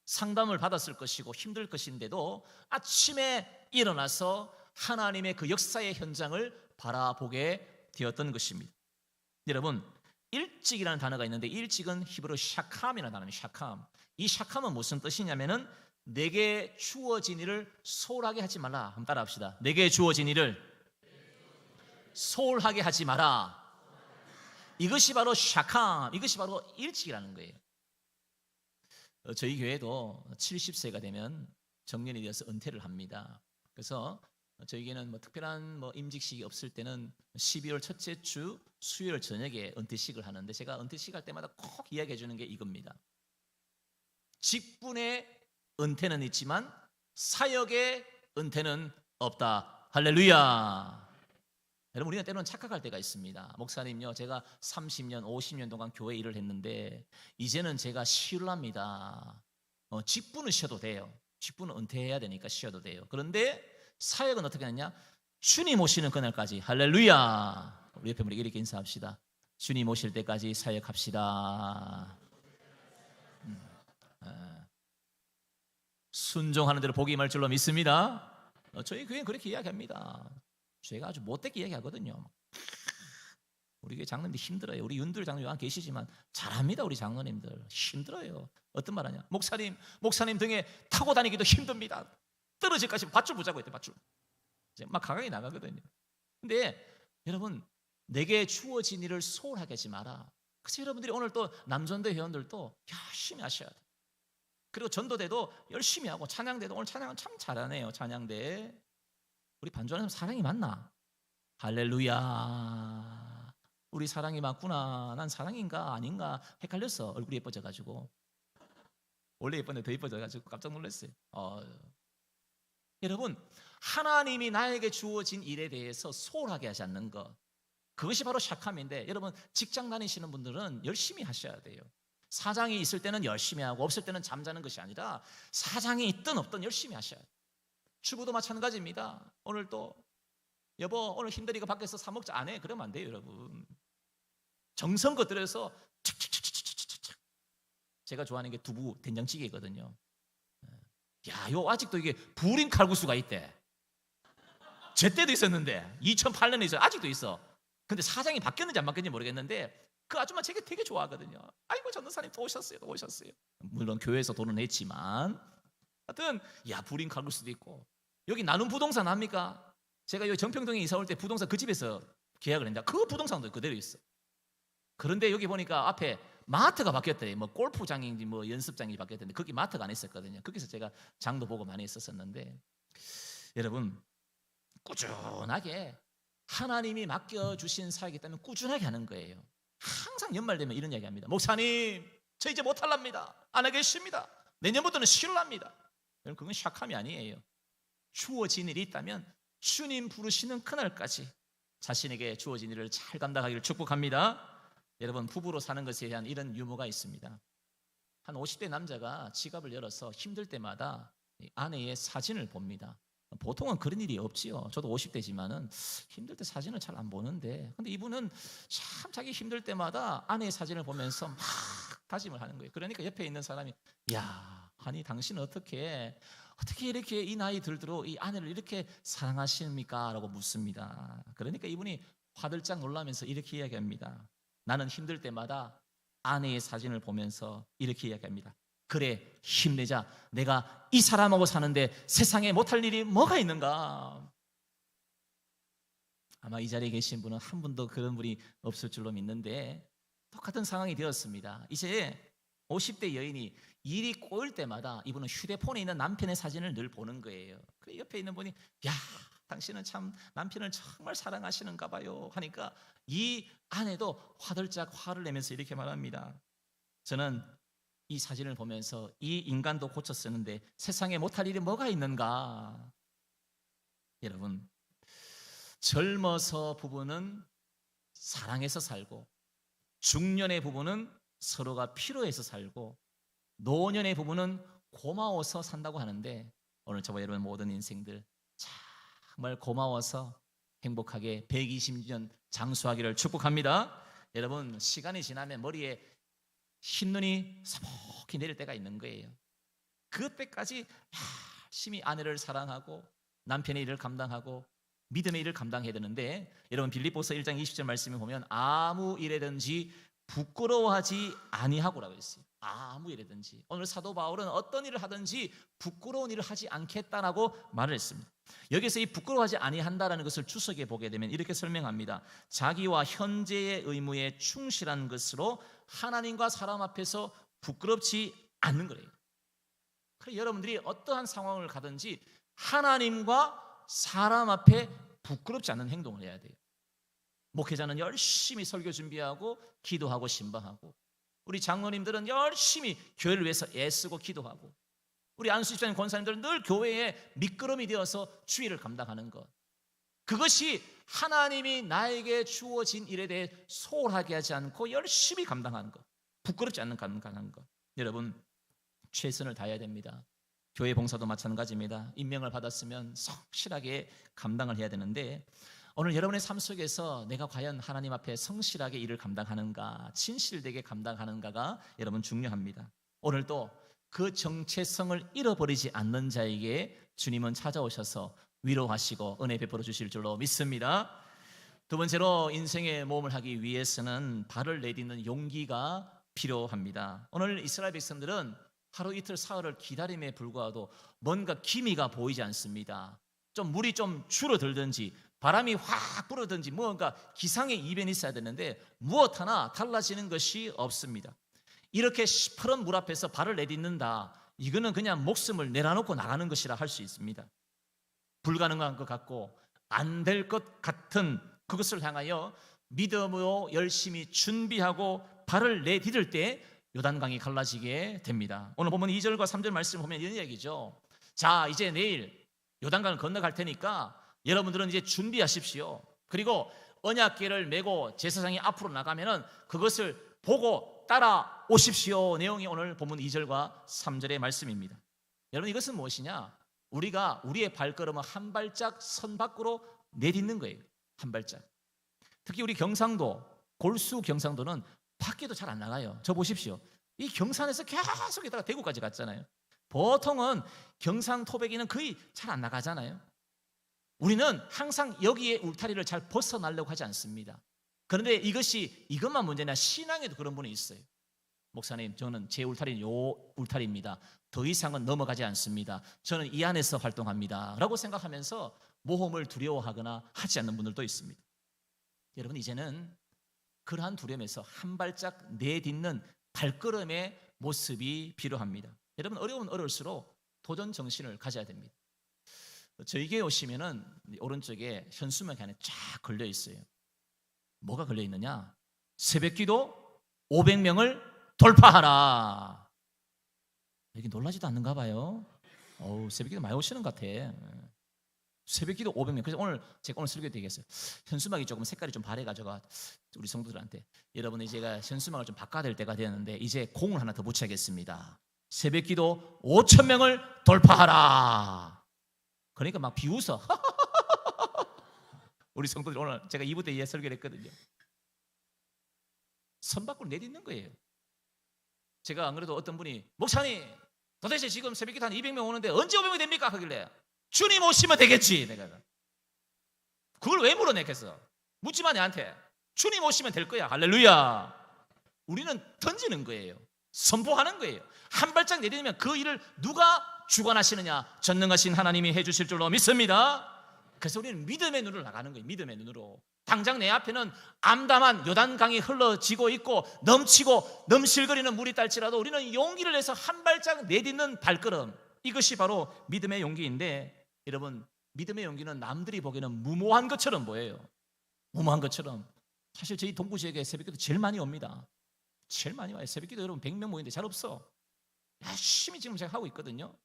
D: 상담을 받았을 것이고 힘들 것인데도 아침에 일어나서 하나님의 그 역사의 현장을 바라보게 되었던 것입니다. 여러분, 일찍이라는 단어가 있는데, 일찍은 히브리어 샤캄이라는 단어입니다. 샤캄. 이 샤캄은 무슨 뜻이냐면은 내게 주어진 일을 소홀하게 하지 말라. 한번 따라합시다. 내게 주어진 일을 소홀하게 하지 마라. 이것이 바로 샤캄, 이것이 바로 일찍이라는 거예요. 저희 교회도 70세가 되면 정년이 되어서 은퇴를 합니다. 그래서 저희에게는 특별한 임직식이 없을 때는 12월 첫째 주 수요일 저녁에 은퇴식을 하는데, 제가 은퇴식 할 때마다 꼭 이야기해 주는 게 이겁니다. 직분의 은퇴는 있지만 사역의 은퇴는 없다. 할렐루야. 여러분, 우리는 때로는 착각할 때가 있습니다. 목사님요, 제가 30년, 50년 동안 교회 일을 했는데 이제는 제가 쉬랍니다. 직분은 쉬어도 돼요. 직분은 은퇴해야 되니까 쉬어도 돼요. 그런데 사역은 어떻게 하느냐? 주님 오시는 그날까지. 할렐루야. 우리 옆에 우리 이렇게 인사합시다. 주님 오실 때까지 사역합시다. 순종하는 대로 복이 임할 줄로 믿습니다. 저희 교회는 그렇게 이야기합니다. 제가 아주 못되게 이야기하거든요. 우리 교회 장로님들 힘들어요. 우리 윤들 장로님 계시지만 잘합니다. 우리 장로님들 힘들어요. 어떤 말 하냐? 목사님 등에 타고 다니기도 힘듭니다. 떨어질까지 밧줄 붙잡고 있대. 밧줄 막 강하게 나가거든요. 근데 여러분, 내게 주어진 일을 소홀하게 하지 마라. 그래서 여러분들이 오늘 또 남전대 회원들도 열심히 하셔야 돼요. 그리고 전도대도 열심히 하고 찬양대도 오늘 찬양은 참 잘하네요. 찬양대. 우리 반주하는 사람 사랑이 맞나? 할렐루야. 우리 사랑이 맞구나. 난 사랑인가 아닌가 헷갈렸어. 얼굴이 예뻐져가지고. 원래 예뻤는데 더 예뻐져가지고 깜짝 놀랐어요. 여러분, 하나님이 나에게 주어진 일에 대해서 소홀하게 하지 않는 것, 그것이 바로 샥함인데, 여러분 직장 다니시는 분들은 열심히 하셔야 돼요. 사장이 있을 때는 열심히 하고 없을 때는 잠자는 것이 아니라 사장이 있든 없든 열심히 하셔야 돼요. 주부도 마찬가지입니다. 오늘 또 여보 오늘 힘드니까 밖에서 사 먹자 안 해. 그러면 안 돼요, 여러분. 정성껏 들여서 착착착착착착. 제가 좋아하는 게 두부 된장찌개거든요. 야, 요 아직도 이게 불임 칼국수가 있대. 제 때도 있었는데 2008년에 있어. 아직도 있어. 근데 사장이 바뀌었는지 안 바뀌었는지 모르겠는데 그 아줌마 제게 되게 좋아하거든요. 아이고 전도사님 또 오셨어요, 또 오셨어요. 물론 교회에서 돈은 냈지만 하여튼 야, 불임 칼국수도 있고. 여기 나눔 부동산 압니까? 제가 여기 정평동에 이사 올 때 부동산 그 집에서 계약을 했는데 그 부동산도 그대로 있어. 그런데 여기 보니까 앞에 마트가 바뀌었대. 뭐 골프장인지 뭐 연습장인지 바뀌었는데 거기 마트가 안 있었거든요. 거기서 제가 장도 보고 많이 했었는데, 여러분 꾸준하게 하나님이 맡겨주신 사역이기 때문에 꾸준하게 하는 거예요. 항상 연말 되면 이런 이야기 합니다. 목사님 저 이제 못할랍니다. 안 하겠습니다. 내년부터는 쉬랍니다. 여러분 그건 샥함이 아니에요. 주어진 일이 있다면 주님 부르시는 그날까지 자신에게 주어진 일을 잘 감당하기를 축복합니다. 여러분 부부로 사는 것에 대한 이런 유머가 있습니다. 한 50대 남자가 지갑을 열어서 힘들 때마다 아내의 사진을 봅니다. 보통은 그런 일이 없지요. 저도 50대지만은 힘들 때 사진을 잘 안 보는데, 근데 이분은 참 자기 힘들 때마다 아내의 사진을 보면서 막 다짐을 하는 거예요. 그러니까 옆에 있는 사람이 야, 아니 당신은 어떻게 이렇게 이 나이 들도록 이 아내를 이렇게 사랑하십니까? 라고 묻습니다. 그러니까 이분이 화들짝 놀라면서 이렇게 이야기합니다. 나는 힘들 때마다 아내의 사진을 보면서 이렇게 이야기합니다. 그래 힘내자. 내가 이 사람하고 사는데 세상에 못할 일이 뭐가 있는가. 아마 이 자리에 계신 분은 한 분도 그런 분이 없을 줄로 믿는데 똑같은 상황이 되었습니다. 이제 50대 여인이 일이 꼬일 때마다 이분은 휴대폰에 있는 남편의 사진을 늘 보는 거예요. 그 옆에 있는 분이 야, 당신은 참 남편을 정말 사랑하시는가 봐요 하니까 이 아내도 화들짝 화를 내면서 이렇게 말합니다. 저는 이 사진을 보면서 이 인간도 고쳐 쓰는데 세상에 못할 일이 뭐가 있는가. 여러분 젊어서 부부는 사랑해서 살고, 중년의 부부는 서로가 필요해서 살고, 노년의 부부는 고마워서 산다고 하는데, 오늘 저와 여러분 모든 인생들 정말 고마워서 행복하게 120년 장수하기를 축복합니다. 여러분 시간이 지나면 머리에 흰눈이 서먹히 내릴 때가 있는 거예요. 그때까지 열심히 아내를 사랑하고 남편의 일을 감당하고 믿음의 일을 감당해야 되는데, 여러분 빌립보서 1장 20절 말씀을 보면 아무 일에든지 부끄러워하지 아니하고라고 했어요. 아무 일이든지. 오늘 사도 바울은 어떤 일을 하든지 부끄러운 일을 하지 않겠다라고 말을 했습니다. 여기서 이 부끄러워하지 아니한다라는 것을 주석에 보게 되면 이렇게 설명합니다. 자기와 현재의 의무에 충실한 것으로 하나님과 사람 앞에서 부끄럽지 않는 거예요. 그래서 여러분들이 어떠한 상황을 가든지 하나님과 사람 앞에 부끄럽지 않는 행동을 해야 돼요. 목회자는 열심히 설교 준비하고 기도하고 신방하고, 우리 장로님들은 열심히 교회를 위해서 애쓰고 기도하고, 우리 안수집사님 권사님들은 늘 교회에 미끄럼이 되어서 주의를 감당하는 것, 그것이 하나님이 나에게 주어진 일에 대해 소홀하게 하지 않고 열심히 감당하는 것, 부끄럽지 않는 감당하는 것. 여러분 최선을 다해야 됩니다. 교회 봉사도 마찬가지입니다. 임명을 받았으면 성실하게 감당을 해야 되는데, 오늘 여러분의 삶 속에서 내가 과연 하나님 앞에 성실하게 일을 감당하는가, 진실되게 감당하는가가 여러분 중요합니다. 오늘도 그 정체성을 잃어버리지 않는 자에게 주님은 찾아오셔서 위로하시고 은혜 베풀어 주실 줄로 믿습니다. 두 번째로 인생의 모험을 하기 위해서는 발을 내딛는 용기가 필요합니다. 오늘 이스라엘 백성들은 하루 이틀 사흘을 기다림에 불구하도 뭔가 기미가 보이지 않습니다. 좀 물이 좀 줄어들든지 바람이 확 불어든지 뭔가 기상의 이변이 있어야 되는데 무엇 하나 달라지는 것이 없습니다. 이렇게 시퍼런 물 앞에서 발을 내딛는다. 이거는 그냥 목숨을 내려놓고 나가는 것이라 할 수 있습니다. 불가능한 것 같고 안 될 것 같은 그것을 향하여 믿음으로 열심히 준비하고 발을 내디딜 때 요단강이 갈라지게 됩니다. 오늘 보면 2절과 3절 말씀 보면 이런 얘기죠. 자, 이제 내일 요단강을 건너갈 테니까 여러분들은 이제 준비하십시오. 그리고 언약궤를 메고 제사장이 앞으로 나가면은 그것을 보고 따라오십시오. 내용이 오늘 본문 2절과 3절의 말씀입니다. 여러분, 이것은 무엇이냐? 우리가 우리의 발걸음을 한 발짝 선 밖으로 내딛는 거예요. 한 발짝. 특히 우리 경상도, 골수 경상도는 밖에도 잘 안 나가요. 저 보십시오. 이 경산에서 계속 있다가 대구까지 갔잖아요. 보통은 경상 토백이는 거의 잘 안 나가잖아요. 우리는 항상 여기에 울타리를 잘 벗어나려고 하지 않습니다. 그런데 이것만 문제냐? 신앙에도 그런 분이 있어요. 목사님, 저는 제 울타리는 요 울타리입니다. 더 이상은 넘어가지 않습니다. 저는 이 안에서 활동합니다 라고 생각하면서 모험을 두려워하거나 하지 않는 분들도 있습니다. 여러분, 이제는 그러한 두려움에서 한 발짝 내딛는 발걸음의 모습이 필요합니다. 여러분, 어려우면 어려울수록 도전 정신을 가져야 됩니다. 저희 교회 오시면은 오른쪽에 현수막이 안에 쫙 걸려 있어요. 뭐가 걸려 있느냐? 새벽기도 500명을 돌파하라. 여기 놀라지도 않는가 봐요. 새벽기도 많이 오시는 것 같아. 새벽기도 500명. 그래서 제가 오늘 설교 되겠어요. 현수막이 조금 색깔이 좀 바래가지고 우리 성도들한테, 여러분, 제가 현수막을 좀 바꿔야 될 때가 되었는데 이제 공을 하나 더 붙여야겠습니다. 새벽기도 5,000명을 돌파하라. 그러니까 막 비웃어. 우리 성도들, 오늘 제가 2부 때 설교를 했거든요. 선 밖으로 내딛는 거예요. 제가 안 그래도 어떤 분이, 목사님, 도대체 지금 새벽기도 한 200명 오는데 언제 500명이 됩니까? 하길래, 주님 오시면 되겠지. 내가 그걸 왜 물어냈겠어? 묻지 마, 내한테. 주님 오시면 될 거야. 할렐루야. 우리는 던지는 거예요. 선포하는 거예요. 한 발짝 내딛으면 그 일을 누가 주관하시느냐? 전능하신 하나님이 해주실 줄로 믿습니다. 그래서 우리는 믿음의 눈으로 나가는 거예요. 믿음의 눈으로. 당장 내 앞에는 암담한 요단강이 흘러지고 있고 넘치고 넘실거리는 물이 딸지라도 우리는 용기를 내서 한 발짝 내딛는 발걸음, 이것이 바로 믿음의 용기인데, 여러분, 믿음의 용기는 남들이 보기에는 무모한 것처럼 보여요. 무모한 것처럼. 사실 저희 동구 지역에 새벽기도 제일 많이 옵니다. 제일 많이 와요. 새벽기도 여러분 100명 모이는데 잘 없어. 열심히 지금 제가 하고 있거든요.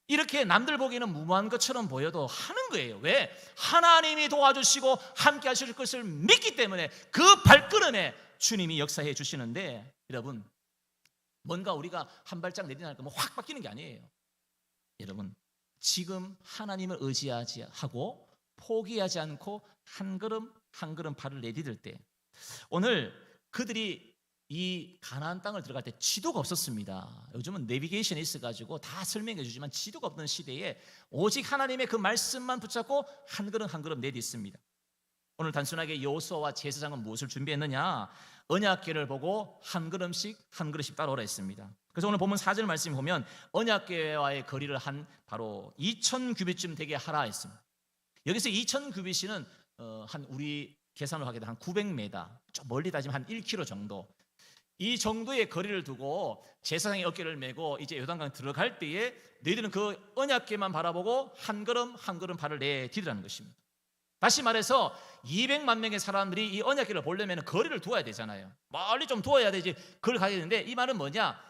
D: 이렇게 남들 보기에는 무모한 것처럼 보여도 하는 거예요. 왜? 하나님이 도와주시고 함께 하실 것을 믿기 때문에 그 발걸음에 주님이 역사해 주시는데, 여러분, 뭔가 우리가 한 발짝 내딛으니까 확 바뀌는 게 아니에요. 여러분, 지금 하나님을 의지하지 하고 포기하지 않고 한 걸음 한 걸음 발을 내디딜 때, 오늘 그들이 이 가나안 땅을 들어갈 때 지도가 없었습니다. 요즘은 내비게이션이 있어가지고 다 설명해 주지만 지도가 없던 시대에 오직 하나님의 그 말씀만 붙잡고 한 걸음 한 걸음 내딛습니다. 오늘 단순하게 여호수아와 제사장은 무엇을 준비했느냐? 언약궤를 보고 한 걸음씩 한 걸음씩 따라오라 했습니다. 그래서 오늘 본문 4절 말씀 보면 언약궤와의 거리를 한 바로 2,000규빗쯤 되게 하라 했습니다. 여기서 2,000규빗은 한 우리 계산을 하게 되면 한 900m, 좀 멀리 따지면 한 1km 정도, 이 정도의 거리를 두고 제사장의 어깨를 메고 이제 요단강 들어갈 때에 너희들은 그 언약궤만 바라보고 한 걸음 한 걸음 발을 내디디라는 것입니다. 다시 말해서 200만 명의 사람들이 이 언약궤를 보려면 거리를 두어야 되잖아요. 멀리 좀 두어야 되지. 그걸 가야 되는데, 이 말은 뭐냐?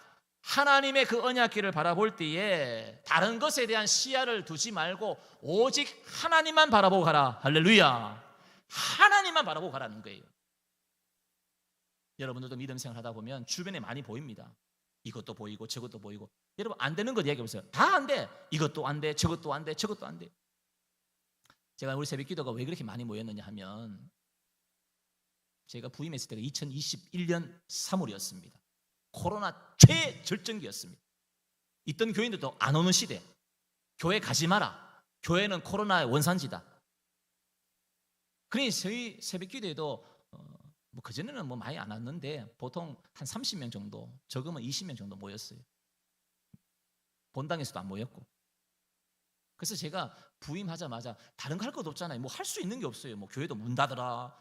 D: 하나님의 그 언약궤를 바라볼 때에 다른 것에 대한 시야를 두지 말고 오직 하나님만 바라보고 가라. 할렐루야. 하나님만 바라보고 가라는 거예요. 여러분들도 믿음 생활하다 보면 주변에 많이 보입니다. 이것도 보이고 저것도 보이고. 여러분, 안 되는 것 얘기해 보세요. 다 안 돼. 이것도 안 돼. 저것도 안 돼. 저것도 안 돼. 제가 우리 새벽 기도가 왜 그렇게 많이 모였느냐 하면, 제가 부임했을 때가 2021년 3월이었습니다. 코로나 최절정기였습니다. 있던 교인들도 안 오는 시대. 교회 가지 마라. 교회는 코로나의 원산지다. 그러니 저희 새벽 기도에도 뭐 그전에는 뭐 많이 안 왔는데 보통 한 30명 정도, 적으면 20명 정도 모였어요. 본당에서도 안 모였고. 그래서 제가 부임하자마자 다른 거 할 것도 없잖아요. 뭐 할 수 있는 게 없어요. 뭐 교회도 문 닫으라,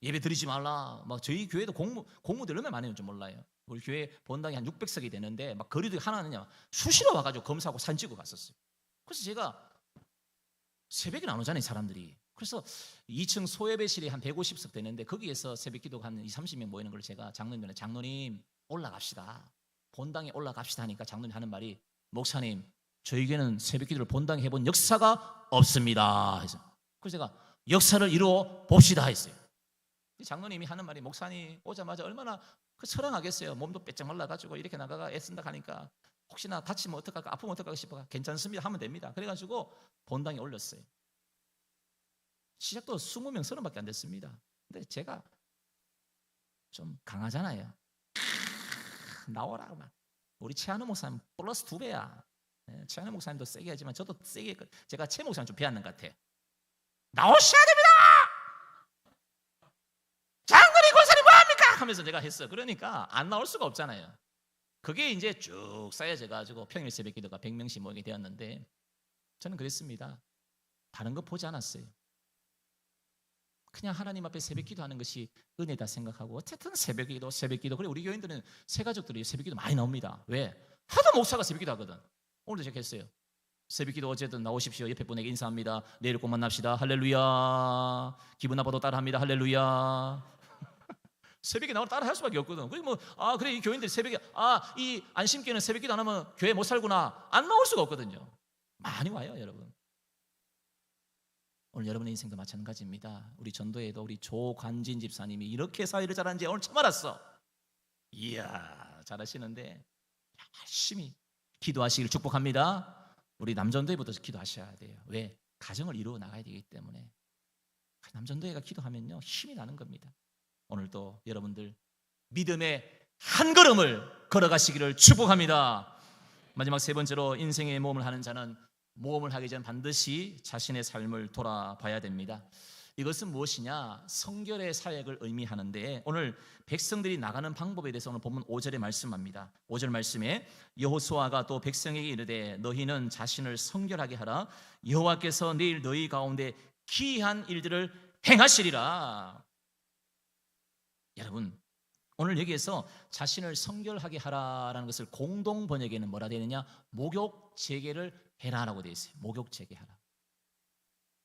D: 예배 드리지 말라. 막 저희 교회도 공무들 얼마나 많이 오는지 몰라요. 우리 교회 본당이 한 600석이 되는데 막 거리도 하나는요 수시로 와가지고 검사하고 사진 찍고 갔었어요. 그래서 제가 새벽에 나오잖아요 사람들이. 그래서 2층 소예배실이 한 150석 되는데 거기에서 새벽기도 한 20-30명 모이는 걸 제가 장로님 올라갑시다. 본당에 올라갑시다 하니까 장로님 하는 말이 목사님 저희에게는 새벽기도를 본당에 해본 역사가 없습니다. 그래서 제가 역사를 이루어 봅시다 했어요. 장로님이 하는 말이 목사님 오자마자 얼마나 처량하겠어요. 몸도 빼짝 말라가지고 이렇게 나가가 애쓴다 하니까 혹시나 다치면 어떡할까 아프면 어떡할까 싶어가 괜찮습니다 하면 됩니다. 그래가지고 본당에 올렸어요. 시작도 20명 30밖에 안 됐습니다. 근데 제가 좀 강하잖아요. 나오라 막. 우리 최한우 목사님 플러스 2배야. 최한우 목사님도 세게 하지만 저도 세게 제가 최 목사님 좀 배웠는 것 같아. 나오셔야 됩니다. 장로님 권사님 뭐합니까? 하면서 제가 했어. 그러니까 안 나올 수가 없잖아요. 그게 이제 쭉 쌓여져 가지고 평일 새벽 기도가 100명씩 모이게 되었는데 저는 그랬습니다. 다른 거 보지 않았어요. 그냥 하나님 앞에 새벽 기도하는 것이 은혜다 생각하고 어쨌든 새벽 기도 그래 우리 교인들은 새 가족들이 새벽 기도 많이 나옵니다. 왜? 하도 목사가 새벽 기도 하거든. 오늘도 제가 했어요. 새벽 기도 어쨌든 나오십시오. 옆에 분에게 인사합니다. 내일 꼭 만납시다. 할렐루야. 기분 나빠도 따라합니다. 할렐루야. 새벽에 나오면 따라 할 수밖에 없거든. 그리고 그래 이 교인들이 새벽에 이 안심교회는 새벽 기도 안 하면 교회 못 살구나. 안 나올 수가 없거든요. 많이 와요, 여러분. 오늘 여러분의 인생도 마찬가지입니다. 우리 전도회도 우리 조관진 집사님이 이렇게 사회를 잘하는지 오늘 처음 알았어. 이야, 잘하시는데 열심히 기도하시길 축복합니다. 우리 남전도회부터 기도하셔야 돼요. 왜? 가정을 이루어 나가야 되기 때문에. 남전도회가 기도하면요 힘이 나는 겁니다. 오늘도 여러분들 믿음의 한 걸음을 걸어가시기를 축복합니다. 마지막 세 번째로 인생의 모험을 하는 자는 모험을 하기 전 반드시 자신의 삶을 돌아봐야 됩니다. 이것은 무엇이냐? 성결의 사역을 의미하는데 오늘 백성들이 나가는 방법에 대해서 오늘 본문 5절에 말씀합니다. 5절 말씀에 여호수아가 또 백성에게 이르되 너희는 자신을 성결하게 하라. 여호와께서 내일 너희 가운데 기이한 일들을 행하시리라. 여러분 오늘 여기에서 자신을 성결하게 하라라는 것을 공동 번역에는 뭐라 되느냐? 목욕 재개를 해라라고 되어 있어요. 목욕 재개하라.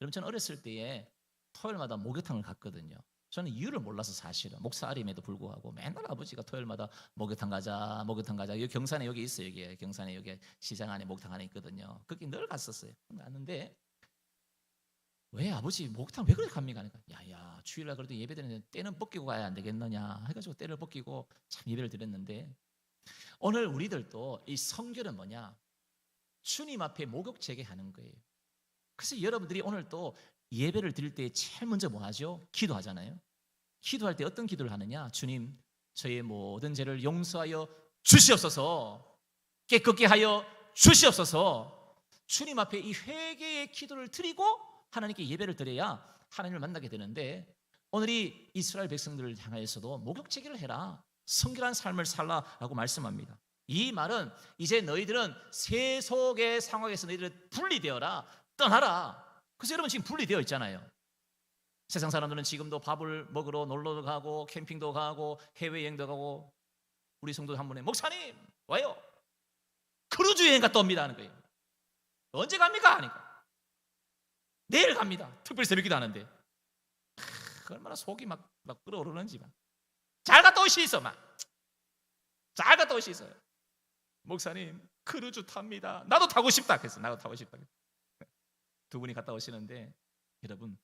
D: 여러분 저는 어렸을 때에 토요일마다 목욕탕을 갔거든요. 저는 이유를 몰라서 사실은 목사님에도 불구하고 맨날 아버지가 토요일마다 목욕탕 가자. 여기 경산에 여기 있어요. 여기 경산에 여기 시장 안에 목욕탕 안에 있거든요. 거기 늘 갔었어요. 갔는데 왜 아버지 목욕탕 왜 그렇게 갑니까? 그러니까 야야 주일날 그래도 예배 드리는데 때는 벗기고 가야 안 되겠느냐 해가지고 때를 벗기고 참 예배를 드렸는데 오늘 우리들도 이 성결은 뭐냐? 주님 앞에 목욕 재개하는 거예요. 그래서 여러분들이 오늘 또 예배를 드릴 때 제일 먼저 뭐 하죠? 기도하잖아요. 기도할 때 어떤 기도를 하느냐? 주님 저의 모든 죄를 용서하여 주시옵소서. 깨끗게 하여 주시옵소서. 주님 앞에 이 회개의 기도를 드리고 하나님께 예배를 드려야 하나님을 만나게 되는데 오늘 이 이스라엘 백성들을 향하여서도 목욕 재개를 해라. 성결한 삶을 살라라고 말씀합니다. 이 말은 이제 너희들은 세속의 상황에서 너희들은 분리되어라. 떠나라. 그래서 여러분 지금 분리되어 있잖아요. 세상 사람들은 지금도 밥을 먹으러 놀러 가고 캠핑도 가고 해외여행도 가고 우리 성도 한 분에 목사님 와요. 크루즈 여행 갔다 옵니다 하는 거예요. 언제 갑니까? 하니까 내일 갑니다. 특별 새벽기도 하는데 얼마나 속이 막 끓어오르는지 잘 갔다 오시있어 잘 갔다 오시있어요. 목사님 크루즈 탑니다. 나도 타고 싶다 그래서 나도 타고 싶다. 두 분이 갔다 오시는데 여러분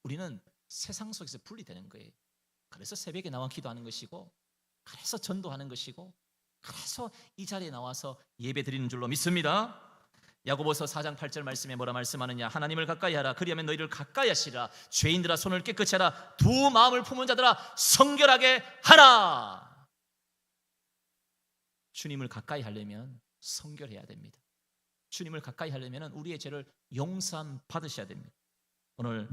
D: 우리는 세상 속에서 분리되는 거예요. 그래서 새벽에 나와 기도하는 것이고 그래서 전도하는 것이고 그래서 이 자리에 나와서 예배 드리는 줄로 믿습니다. 야고보서 4장 8절 말씀에 뭐라 말씀하느냐? 하나님을 가까이 하라. 그리하면 너희를 가까이 하시라. 죄인들아 손을 깨끗이 하라. 두 마음을 품은 자들아 성결하게 하라. 주님을 가까이 하려면 성결해야 됩니다. 주님을 가까이 하려면 우리의 죄를 용서함 받으셔야 됩니다. 오늘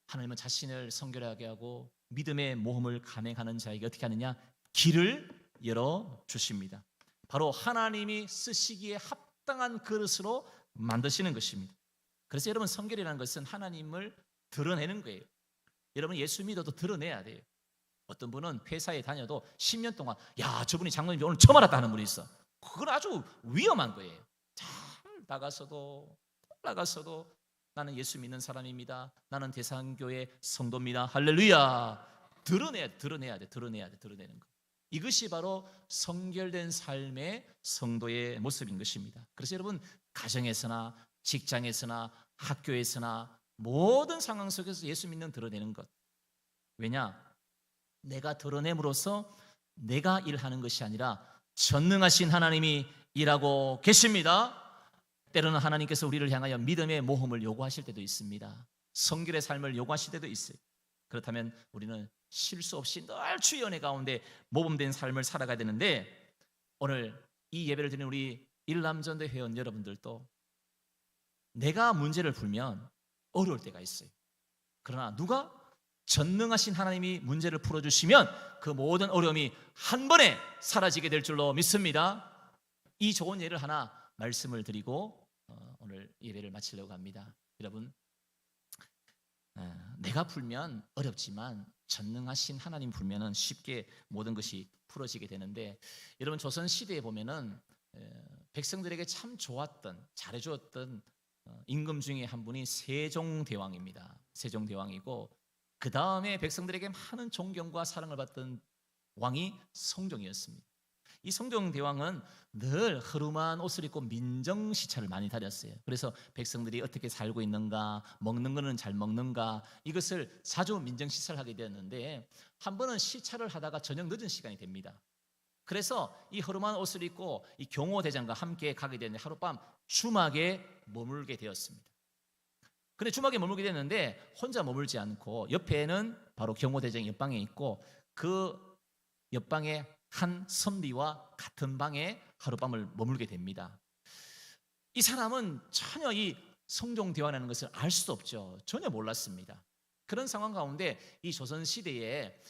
D: 하나님은 자신을 성결하게 하고 믿음의 모험을 감행하는 자에게 어떻게 하느냐? 길을 열어주십니다. 바로 하나님이 쓰시기에 합당한 그릇으로 만드시는 것입니다. 그래서 여러분 성결이라는 것은 하나님을 드러내는 거예요. 여러분 예수 믿어도 드러내야 돼요. 어떤 분은 회사에 다녀도 10년 동안 야 저분이 장로님 오늘 처음 알았다 하는 분이 있어. 그건 아주 위험한 거예요. 잘 나가서도 나는 예수 믿는 사람입니다. 나는 대상교회 성도입니다. 할렐루야. 드러내야 돼. 드러내는 거. 이것이 바로 성결된 삶의 성도의 모습인 것입니다. 그래서 여러분 가정에서나 직장에서나 학교에서나 모든 상황 속에서 예수 믿는 드러내는 것. 왜냐? 내가 드러냄으로써 내가 일하는 것이 아니라 전능하신 하나님이 일하고 계십니다. 때로는 하나님께서 우리를 향하여 믿음의 모험을 요구하실 때도 있습니다. 성결의 삶을 요구하실 때도 있어요. 그렇다면 우리는 실수 없이 늘 주의 은혜 가운데 모범된 삶을 살아가야 되는데, 오늘 이 예배를 드리는 우리 일남전대 회원 여러분들도 내가 문제를 풀면 어려울 때가 있어요. 그러나 누가? 전능하신 하나님이 문제를 풀어주시면 그 모든 어려움이 한 번에 사라지게 될 줄로 믿습니다. 이 좋은 예를 하나 말씀을 드리고 오늘 예배를 마치려고 합니다. 여러분, 내가 풀면 어렵지만 전능하신 하나님 풀면은 쉽게 모든 것이 풀어지게 되는데, 여러분 조선 시대에 보면은 백성들에게 참 좋았던, 잘해주었던 임금 중에 한 분이 세종대왕입니다. 세종대왕이고 그 다음에 백성들에게 많은 존경과 사랑을 받던 왕이 성종이었습니다. 이 성종대왕은 늘 허름한 옷을 입고 민정시찰을 많이 다녔어요. 그래서 백성들이 어떻게 살고 있는가, 먹는 거는 잘 먹는가, 이것을 자주 민정시찰을 하게 되었는데, 한 번은 시찰을 하다가 저녁 늦은 시간이 됩니다. 그래서 이 허름한 옷을 입고 이 경호대장과 함께 가게 되는데 하룻밤 주막에 머물게 되었습니다. 근데 주막에 머물게 됐는데 혼자 머물지 않고 옆에는 바로 경호대장이 옆방에 있고 그 옆방에 한 선비와 같은 방에 하룻밤을 머물게 됩니다. 이 사람은 전혀 이 성종대왕이라는 것을 알 수도 없죠. 전혀 몰랐습니다. 그런 상황 가운데 이 조선시대에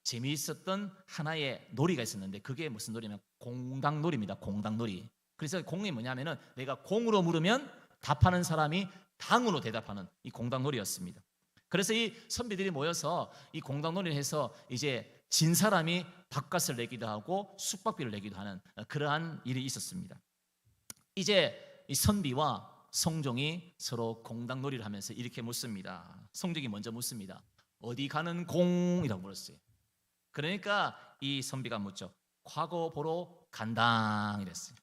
D: 재미있었던 하나의 놀이가 있었는데, 그게 무슨 놀이냐면 공당놀이입니다. 공당놀이. 그래서 공이 뭐냐면은 내가 공으로 물으면 답하는 사람이 당으로 대답하는 이 공당놀이였습니다. 그래서 이 선비들이 모여서 이 공당놀이를 해서 이제 진 사람이 밥값을 내기도 하고 숙박비를 내기도 하는 그러한 일이 있었습니다. 이제 이 선비와 성종이 서로 공당놀이를 하면서 이렇게 묻습니다. 성종이 먼저 묻습니다. 어디 가는 공이라고 물었어요. 그러니까 이 선비가 묻죠. 과거 보러 간당 이랬어요.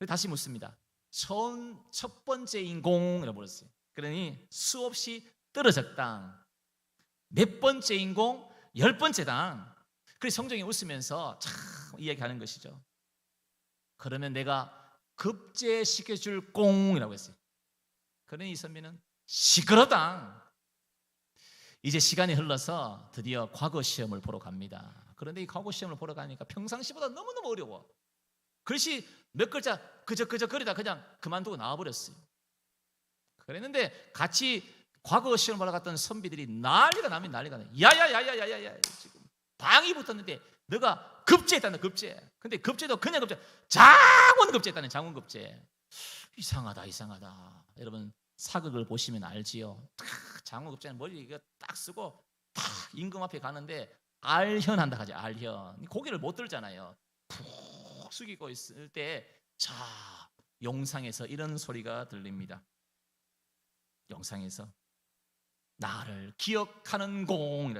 D: 다시 묻습니다. 첫 번째 인공이라고 물었어요. 그러니 수없이 떨어졌당. 몇 번째 인공? 10번째당. 그래서 성종이 웃으면서 참 이야기하는 것이죠. 그러면 내가 급제시켜줄 꽁이라고 했어요. 그러니 이 선비는 시끄러당. 이제 시간이 흘러서 드디어 과거 시험을 보러 갑니다. 그런데 이 과거 시험을 보러 가니까 평상시보다 너무너무 어려워. 글씨 몇 글자 그저거리다 그냥 그만두고 나와버렸어요. 그랬는데 같이 과거 시험 보러 갔던 선비들이 난리가 나면 난리가 나. 야야야야야야야, 지금 방이 붙었는데 너가 급제했다는 급제. 근데 급제도 그냥 급제, 장원 급제했다는 장원 급제. 이상하다. 여러분 사극을 보시면 알지요. 장원 급제는 머리 이거 딱 쓰고 딱 임금 앞에 가는데 알현한다 하지. 알현. 고개를 못 들잖아요. 푹 숙이고 있을 때 자, 영상에서 이런 소리가 들립니다. 영상에서 나를 기억하는 공.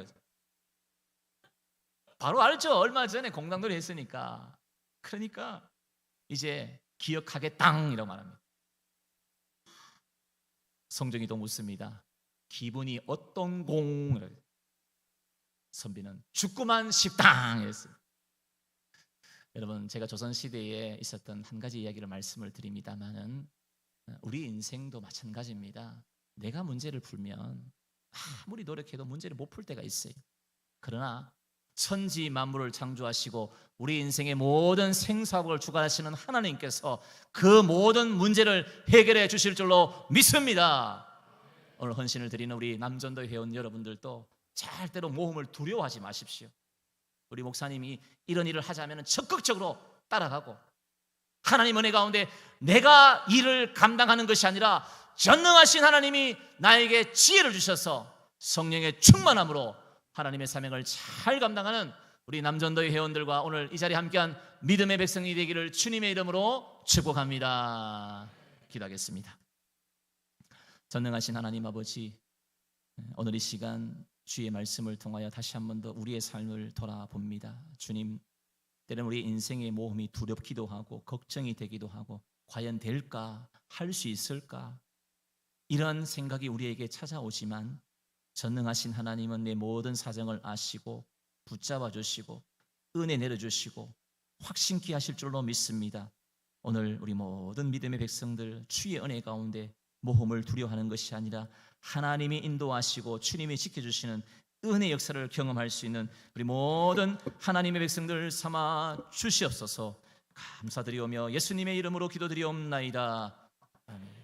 D: 바로 알죠. 얼마 전에 공당놀이 했으니까. 그러니까 이제 기억하겠당 이라고 말합니다. 성종이 또 묻습니다. 기분이 어떤 공? 선비는 죽구만 싶당 이랬어요. 여러분 제가 조선시대에 있었던 한 가지 이야기를 말씀을 드립니다마는 우리 인생도 마찬가지입니다. 내가 문제를 풀면 아무리 노력해도 문제를 못 풀 때가 있어요. 그러나 천지 만물을 창조하시고 우리 인생의 모든 생사복을 주관하시는 하나님께서 그 모든 문제를 해결해 주실 줄로 믿습니다. 오늘 헌신을 드리는 우리 남전도 회원 여러분들도 절대로 모험을 두려워하지 마십시오. 우리 목사님이 이런 일을 하자면 적극적으로 따라가고, 하나님 은혜 가운데 내가 일을 감당하는 것이 아니라 전능하신 하나님이 나에게 지혜를 주셔서 성령의 충만함으로 하나님의 사명을 잘 감당하는 우리 남전도의 회원들과 오늘 이 자리에 함께한 믿음의 백성이 되기를 주님의 이름으로 축복합니다. 기도하겠습니다. 전능하신 하나님 아버지, 오늘 이 시간 주의 말씀을 통하여 다시 한 번 더 우리의 삶을 돌아봅니다. 주님, 때로는 우리 인생의 모험이 두렵기도 하고 걱정이 되기도 하고 과연 될까? 할 수 있을까? 이러한 생각이 우리에게 찾아오지만 전능하신 하나님은 내 모든 사정을 아시고 붙잡아 주시고 은혜 내려주시고 확신케 하실 줄로 믿습니다. 오늘 우리 모든 믿음의 백성들 주의 은혜 가운데 모험을 두려워하는 것이 아니라 하나님이 인도하시고 주님이 지켜주시는 은혜 역사를 경험할 수 있는 우리 모든 하나님의 백성들 삼아 주시옵소서. 감사드리오며 예수님의 이름으로 기도드리옵나이다. 아멘.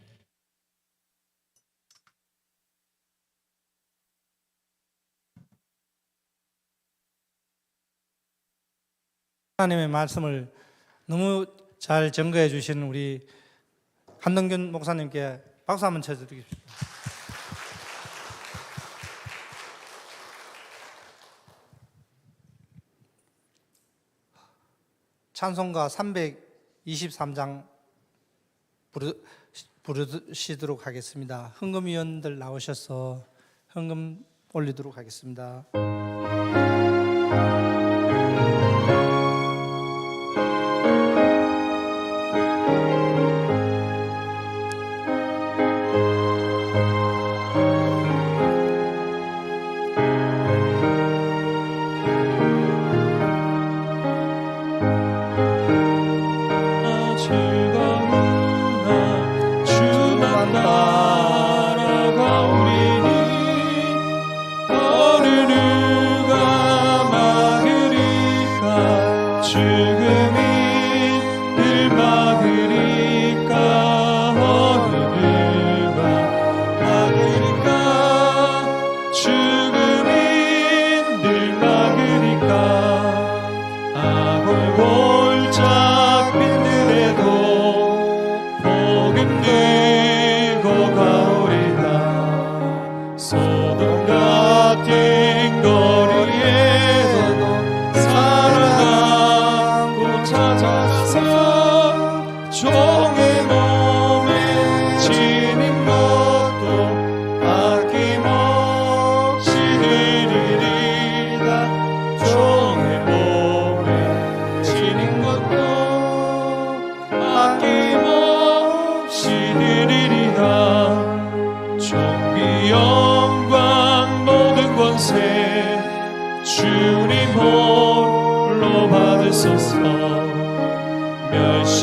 B: 하나님의 말씀을 너무 잘 증거해 주신 우리 한동균 목사님께 박수 한번 쳐드리겠습니다. 찬송가 323장 부르시도록 하겠습니다. 헌금위원들 나오셔서 헌금 올리도록 하겠습니다.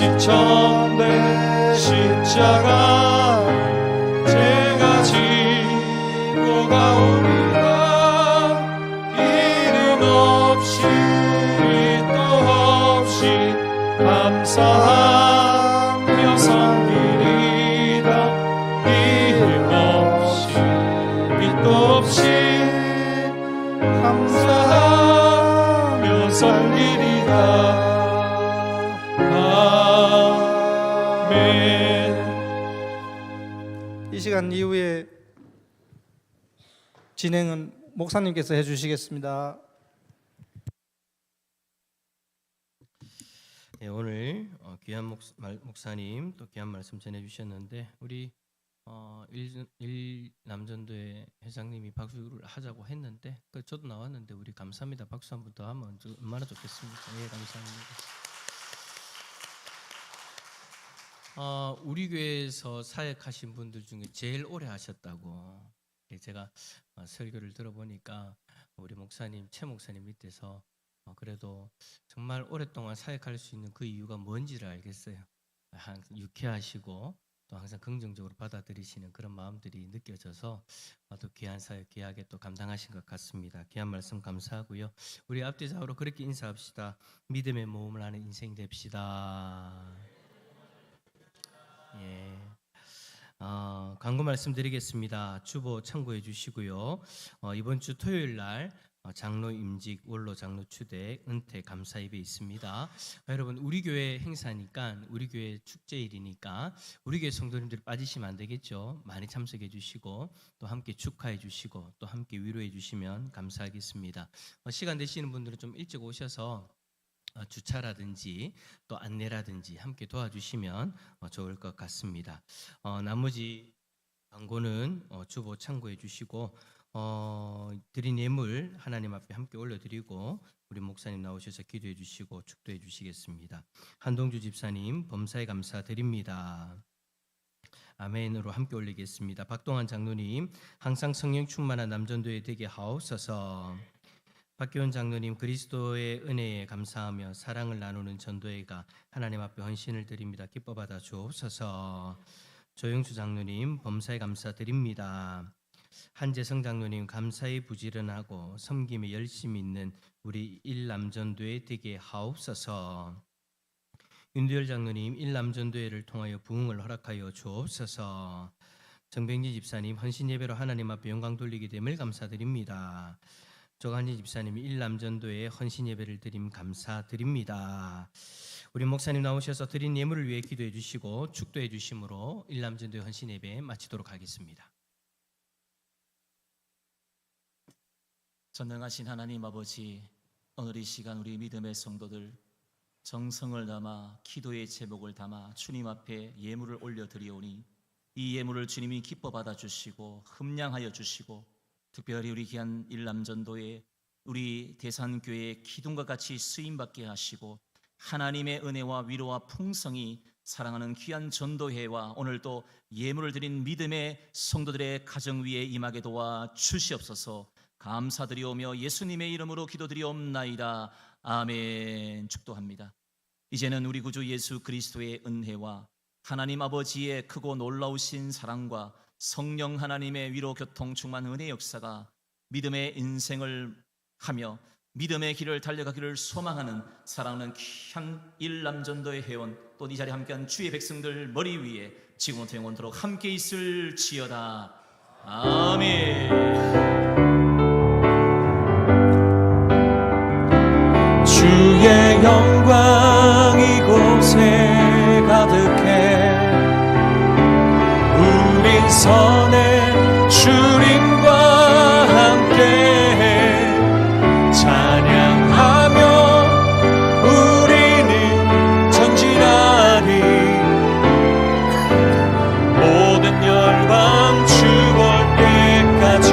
A: 멸시천대 십자가 제가 지고 가오리라. 이름 없이 빛도 없이 감사하며 섬기리라. 이름 없이 빛도 없이 감사하며 섬기리라.
B: 이 시간 이후에 진행은 목사님께서 해주시겠습니다.
C: 네, 오늘 귀한 목사님 또 귀한 말씀 전해주셨는데 우리 일남전도회 회장님이 박수를 하자고 했는데 저도 나왔는데 우리 감사합니다. 박수 한 번 더 하면 얼마나 좋겠습니까? 예, 감사합니다. 우리 교회에서 사역하신 분들 중에 제일 오래 하셨다고 제가 설교를 들어보니까 우리 목사님 최 목사님 밑에서 그래도 정말 오랫동안 사역할 수 있는 그 이유가 뭔지를 알겠어요. 유쾌하시고 또 항상 긍정적으로 받아들이시는 그런 마음들이 느껴져서 또 귀한 사역 귀하게 또 감당하신 것 같습니다. 귀한 말씀 감사하고요. 우리 앞뒤 좌우로 그렇게 인사합시다. 믿음의 모험을 하는 인생 됩시다. 예. 광고 말씀드리겠습니다. 주보 참고해 주시고요. 이번 주 토요일 날
E: 장로 임직, 원로 장로 추대, 은퇴 감사 예배 있습니다. 여러분 우리 교회 행사니까, 우리 교회 축제일이니까 우리 교회 성도님들이 빠지시면 안 되겠죠. 많이 참석해 주시고 또 함께 축하해 주시고 또 함께 위로해 주시면 감사하겠습니다. 시간 되시는 분들은 좀 일찍 오셔서 주차라든지 또 안내라든지 함께 도와주시면 좋을 것 같습니다. 나머지 광고는 주보 참고해 주시고 드린 예물 하나님 앞에 함께 올려드리고 우리 목사님 나오셔서 기도해 주시고 축도해 주시겠습니다. 한동주 집사님 범사에 감사드립니다. 아멘으로 함께 올리겠습니다. 박동환 장로님 항상 성령 충만한 남전도에 되게 하옵소서. 박기원 장로님 그리스도의 은혜에 감사하며 사랑을 나누는 전도회가 하나님 앞에 헌신을 드립니다. 기뻐 받아 주옵소서. 조영수 장로님 범사에 감사드립니다. 한재성 장로님 감사에 부지런하고 섬김에 열심히 있는 우리 일남전도회 되게 하옵소서. 윤두열 장로님 일남전도회를 통하여 부흥을 허락하여 주옵소서. 정병진 집사님 헌신 예배로 하나님 앞에 영광 돌리게 됨을 감사드립니다. 조간진 집사님 일남전도회 헌신 예배를 드림 감사드립니다. 우리 목사님 나오셔서 드린 예물을 위해 기도해 주시고 축도해 주심으로 일남전도회 헌신 예배 마치도록 하겠습니다.
D: 전능하신 하나님 아버지, 오늘 이 시간 우리 믿음의 성도들 정성을 담아 기도의 제목을 담아 주님 앞에 예물을 올려드리오니 이 예물을 주님이 기뻐 받아주시고 흠량하여 주시고 특별히 우리 귀한 일남전도에 우리 대산교회의 기둥과 같이 쓰임받게 하시고 하나님의 은혜와 위로와 풍성이 사랑하는 귀한 전도회와 오늘 또 예물을 드린 믿음의 성도들의 가정 위에 임하게 도와 주시옵소서. 감사드리오며 예수님의 이름으로 기도드리옵나이다. 아멘. 축도합니다. 이제는 우리 구주 예수 그리스도의 은혜와 하나님 아버지의 크고 놀라우신 사랑과 성령 하나님의 위로 교통 충만 은혜 역사가 믿음의 인생을 하며 믿음의 길을 달려가기를 소망하는 사랑하는 귀한 일남전도의 회원 또 이 자리에 함께한 주의 백성들 머리 위에 지금부터 영원토록 함께 있을지어다. 아멘.
A: 주의 영광 이곳에 가득해 우린 선의 주님과 함께 찬양하며 우리는 전진하리 모든 열방 주 볼 때까지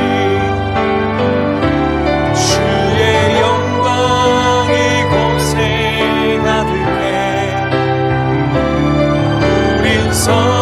A: 주의 영광 이곳에 가득해 우린 선